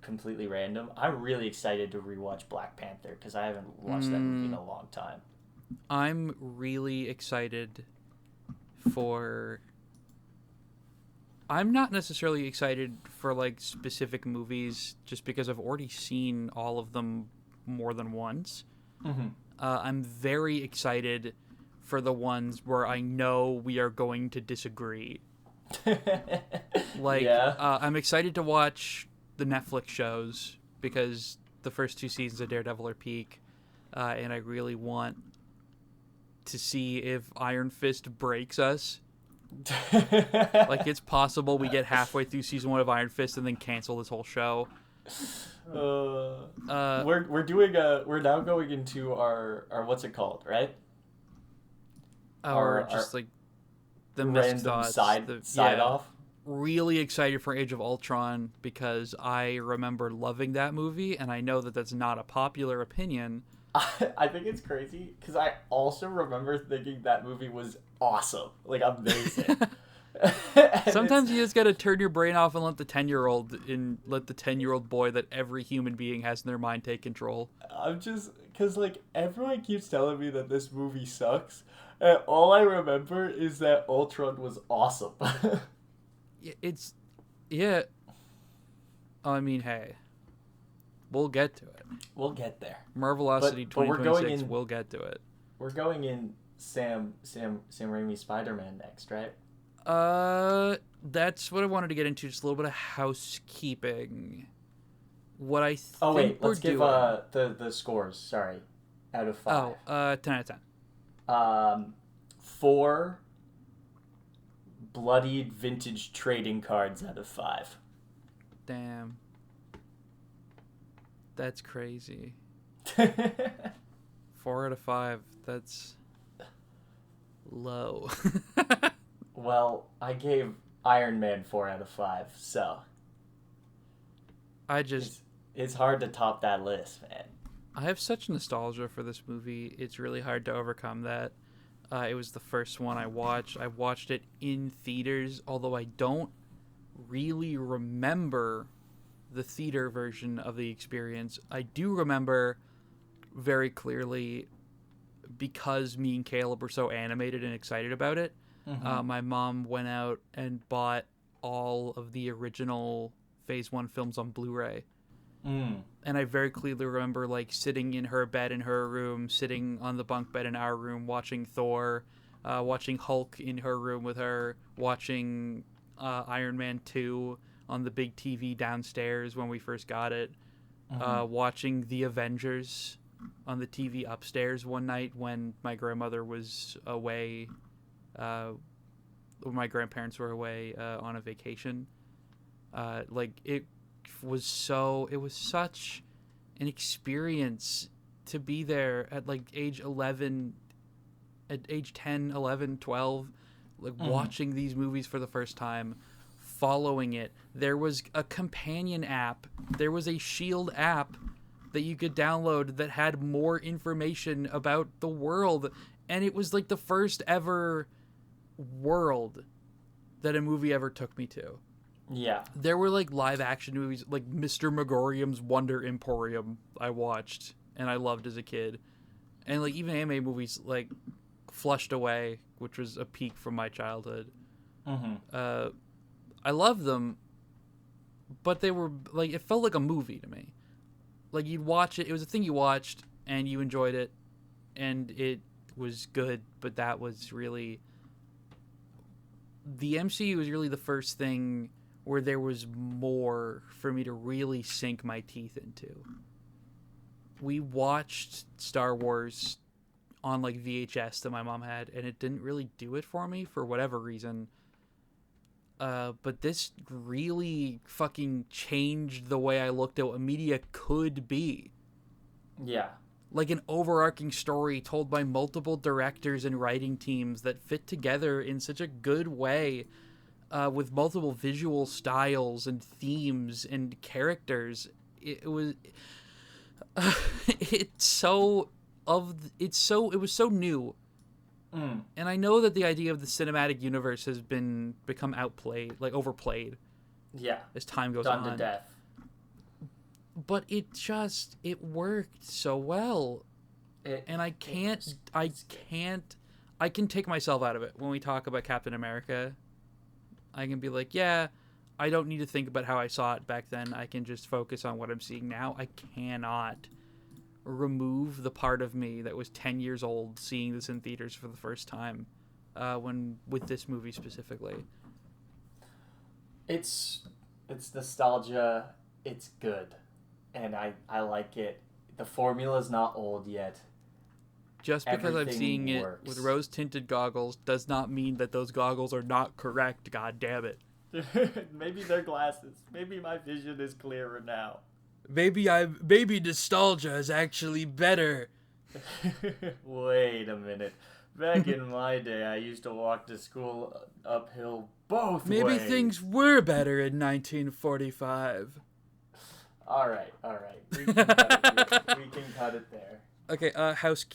Speaker 2: completely random. I'm really excited to rewatch Black Panther because I haven't watched that movie in a long time.
Speaker 1: I'm really excited for. I'm not necessarily excited for like specific movies just because I've already seen all of them more than once.
Speaker 2: Mm-hmm.
Speaker 1: I'm very excited for the ones where I know we are going to disagree. Like,
Speaker 2: yeah.
Speaker 1: I'm excited to watch the Netflix shows because the first 2 seasons of Daredevil are peak, and I really want to see if Iron Fist breaks us. Like, it's possible we get halfway through season 1 of Iron Fist and then cancel this whole show.
Speaker 2: We're now going into our what's it called, right?
Speaker 1: Or just like the
Speaker 2: random side off.
Speaker 1: Really excited for Age of Ultron because I remember loving that movie, and I know that that's not a popular opinion.
Speaker 2: I think it's crazy because I also remember thinking that movie was awesome, like amazing.
Speaker 1: Sometimes you just gotta turn your brain off and let the 10-year-old boy that every human being has in their mind take control.
Speaker 2: I'm just because like everyone keeps telling me that this movie sucks, and all I remember is that Ultron was awesome.
Speaker 1: Yeah. I mean, hey, we'll get to it.
Speaker 2: We'll get there.
Speaker 1: Marvelocity 2026. We'll get to it.
Speaker 2: We're going in Sam Raimi Spider-Man next, right?
Speaker 1: That's what I wanted to get into. Just a little bit of housekeeping. What I think
Speaker 2: Oh wait,
Speaker 1: we're
Speaker 2: let's give
Speaker 1: doing.
Speaker 2: the scores. Sorry, out of 5.
Speaker 1: 10 out of 10.
Speaker 2: 4 bloodied vintage trading cards out of 5.
Speaker 1: Damn. That's crazy. 4 out of 5. That's low.
Speaker 2: Well, I gave Iron Man 4 out of 5, so
Speaker 1: I just
Speaker 2: it's hard to top that list, man.
Speaker 1: I have such nostalgia for this movie. It's really hard to overcome that. It was the first one I watched. I watched it in theaters, although I don't really remember the theater version of the experience. I do remember very clearly, because me and Caleb were so animated and excited about it. My mom went out and bought all of the original Phase 1 films on Blu-ray. And I very clearly remember like sitting in her bed in her room, sitting on the bunk bed in our room, watching Thor, watching Hulk in her room with her, watching Iron Man 2 on the big TV downstairs when we first got it, watching the Avengers on the TV upstairs one night when my grandmother was away, when my grandparents were away on a vacation. It was such an experience to be there at like age 11, at age 10, 11, 12, like watching these movies for the first time, following it. There was a companion app. There was a Shield app that you could download that had more information about the world. And it was like the first ever world that a movie ever took me to.
Speaker 2: Yeah.
Speaker 1: There were like live action movies like Mr. Megorium's Wonder Emporium I watched and I loved as a kid. And like even anime movies like Flushed Away, which was a peak from my childhood. I loved them, but they were like, it felt like a movie to me. Like you'd watch it, it was a thing you watched and you enjoyed it and it was good, but that was really, the MCU was really the first thing where there was more for me to really sink my teeth into. We watched Star Wars on like VHS that my mom had, and it didn't really do it for me for whatever reason. But this really fucking changed the way I looked at what media could be.
Speaker 2: Yeah.
Speaker 1: Like an overarching story told by multiple directors and writing teams that fit together in such a good way, with multiple visual styles and themes and characters. It was it was so new. And I know that the idea of the cinematic universe has become overplayed.
Speaker 2: Yeah.
Speaker 1: As time goes
Speaker 2: Done
Speaker 1: on.
Speaker 2: to death.
Speaker 1: But it worked so well. I can take myself out of it when we talk about Captain America. I can be like, yeah, I don't need to think about how I saw it back then. I can just focus on what I'm seeing now. I cannot remove the part of me that was 10 years old seeing this in theaters for the first time, with this movie specifically.
Speaker 2: It's nostalgia. It's good. And I like it. The formula's not old yet.
Speaker 1: Just because I'm seeing it
Speaker 2: works.
Speaker 1: with rose-tinted goggles does not mean that those goggles are not correct, god damn it.
Speaker 2: Maybe they're glasses. Maybe my vision is clearer now.
Speaker 1: Maybe nostalgia is actually better.
Speaker 2: Wait a minute. Back in my day, I used to walk to school uphill both ways.
Speaker 1: Maybe things were better in 1945.
Speaker 2: All right. We can cut it there.
Speaker 1: Okay,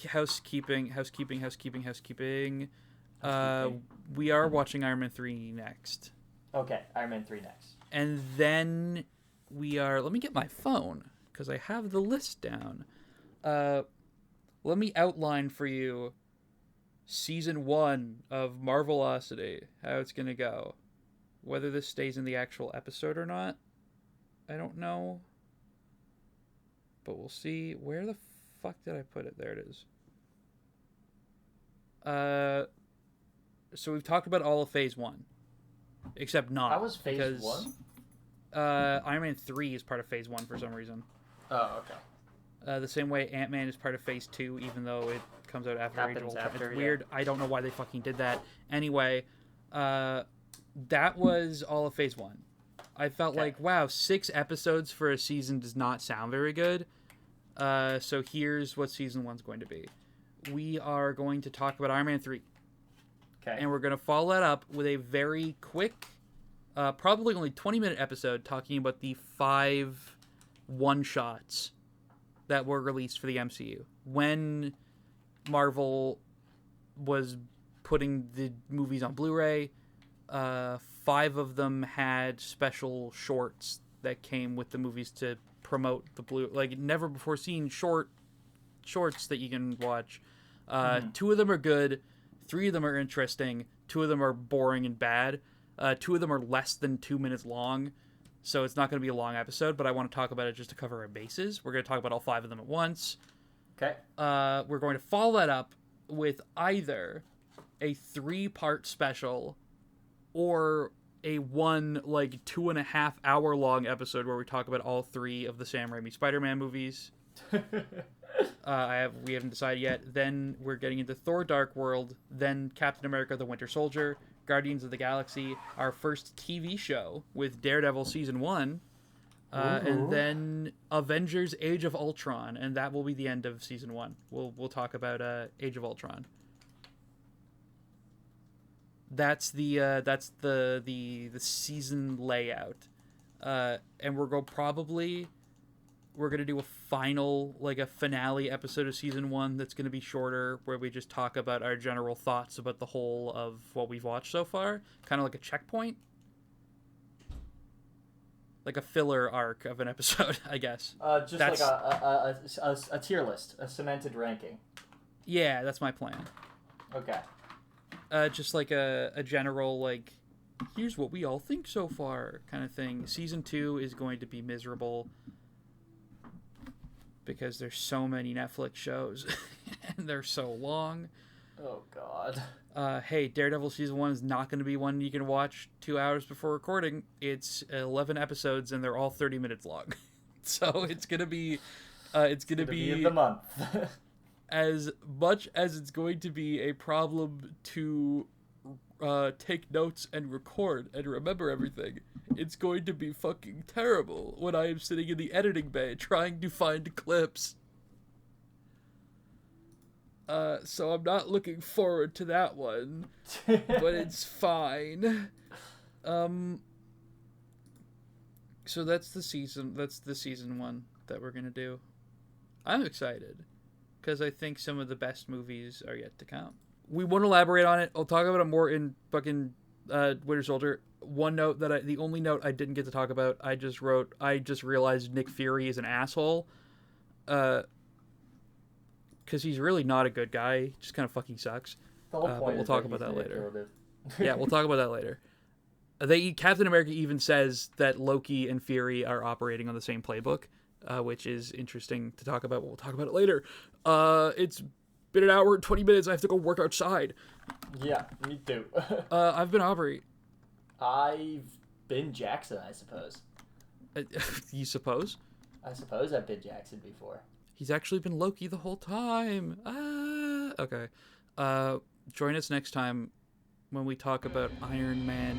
Speaker 1: housekeeping. We are watching Iron Man 3 next.
Speaker 2: Okay, Iron Man 3 next.
Speaker 1: And then we are... Let me get my phone, because I have the list down. Let me outline for you Season 1 of Marvelocity, how it's going to go. Whether this stays in the actual episode or not, I don't know. But we'll see. Where the fuck did I put it? There it is. So we've talked about all of Phase 1. except not.
Speaker 2: That was phase
Speaker 1: because,
Speaker 2: 1?
Speaker 1: Iron Man 3 is part of phase 1 for some reason.
Speaker 2: Oh, okay.
Speaker 1: The same way Ant-Man is part of phase 2, even though it comes out after Age of Ultron.
Speaker 2: After,
Speaker 1: it's weird. I don't know why they fucking did that. Anyway, that was all of phase 1. I felt like, wow, 6 episodes for a season does not sound very good. So here's what season 1's going to be. We are going to talk about Iron Man 3.
Speaker 2: Okay.
Speaker 1: And we're going to follow that up with a very quick, probably only 20-minute episode talking about the 5 one-shots that were released for the MCU. When Marvel was putting the movies on Blu-ray, 5 of them had special shorts that came with the movies to promote the like never before seen shorts that you can watch. 2 of them are good, 3 of them are interesting, 2 of them are boring and bad. 2 of them are less than 2 minutes long, so it's not going to be a long episode, but I want to talk about it just to cover our bases. We're going to talk about all 5 of them at once.
Speaker 2: Okay.
Speaker 1: We're going to follow that up with either a 3-part special or a 2.5 hour long episode where we talk about all 3 of the Sam Raimi Spider-Man movies. We haven't decided yet. Then we're getting into Thor: Dark World, then Captain America: The Winter Soldier, Guardians of the Galaxy, our first TV show with Daredevil season 1, and then Avengers: Age of Ultron, and that will be the end of season 1. We'll talk about Age of Ultron. That's the season layout, and we're gonna do a final, a finale episode of season 1 that's gonna be shorter, where we just talk about our general thoughts about the whole of what we've watched so far, kind of like a checkpoint, like a filler arc of an episode, I guess.
Speaker 2: Like a tier list, a cemented ranking.
Speaker 1: Yeah, that's my plan.
Speaker 2: Okay.
Speaker 1: Just like a general, here's what we all think so far kind of thing. Season 2 is going to be miserable because there's so many Netflix shows and they're so long.
Speaker 2: Oh, God.
Speaker 1: Hey, Daredevil season 1 is not going to be one you can watch 2 hours before recording. It's 11 episodes and they're all 30 minutes long. So it's going to be... it's going to be
Speaker 2: the month.
Speaker 1: As much as it's going to be a problem to take notes and record and remember everything, it's going to be fucking terrible when I am sitting in the editing bay trying to find clips. So I'm not looking forward to that one, but it's fine. So that's the season 1 that we're gonna do. I'm excited, because I think some of the best movies are yet to come. We won't elaborate on it. I'll talk about it more in fucking Winter Soldier. The only note I didn't get to talk about, I just realized Nick Fury is an asshole. Because he's really not a good guy. He just kind of fucking sucks.
Speaker 2: The whole point
Speaker 1: but we'll
Speaker 2: is
Speaker 1: talk
Speaker 2: that
Speaker 1: about that
Speaker 2: he's
Speaker 1: later.
Speaker 2: manipulative.
Speaker 1: Yeah, we'll talk about that later. Captain America even says that Loki and Fury are operating on the same playbook, which is interesting to talk about. We'll talk about it later. It's been an hour and 20 minutes. I have to go work outside.
Speaker 2: Yeah, me too.
Speaker 1: I've been Aubrey.
Speaker 2: I've been Jackson, I suppose.
Speaker 1: You suppose?
Speaker 2: I suppose I've been Jackson before.
Speaker 1: He's actually been Loki the whole time. Okay. Join us next time when we talk about Iron Man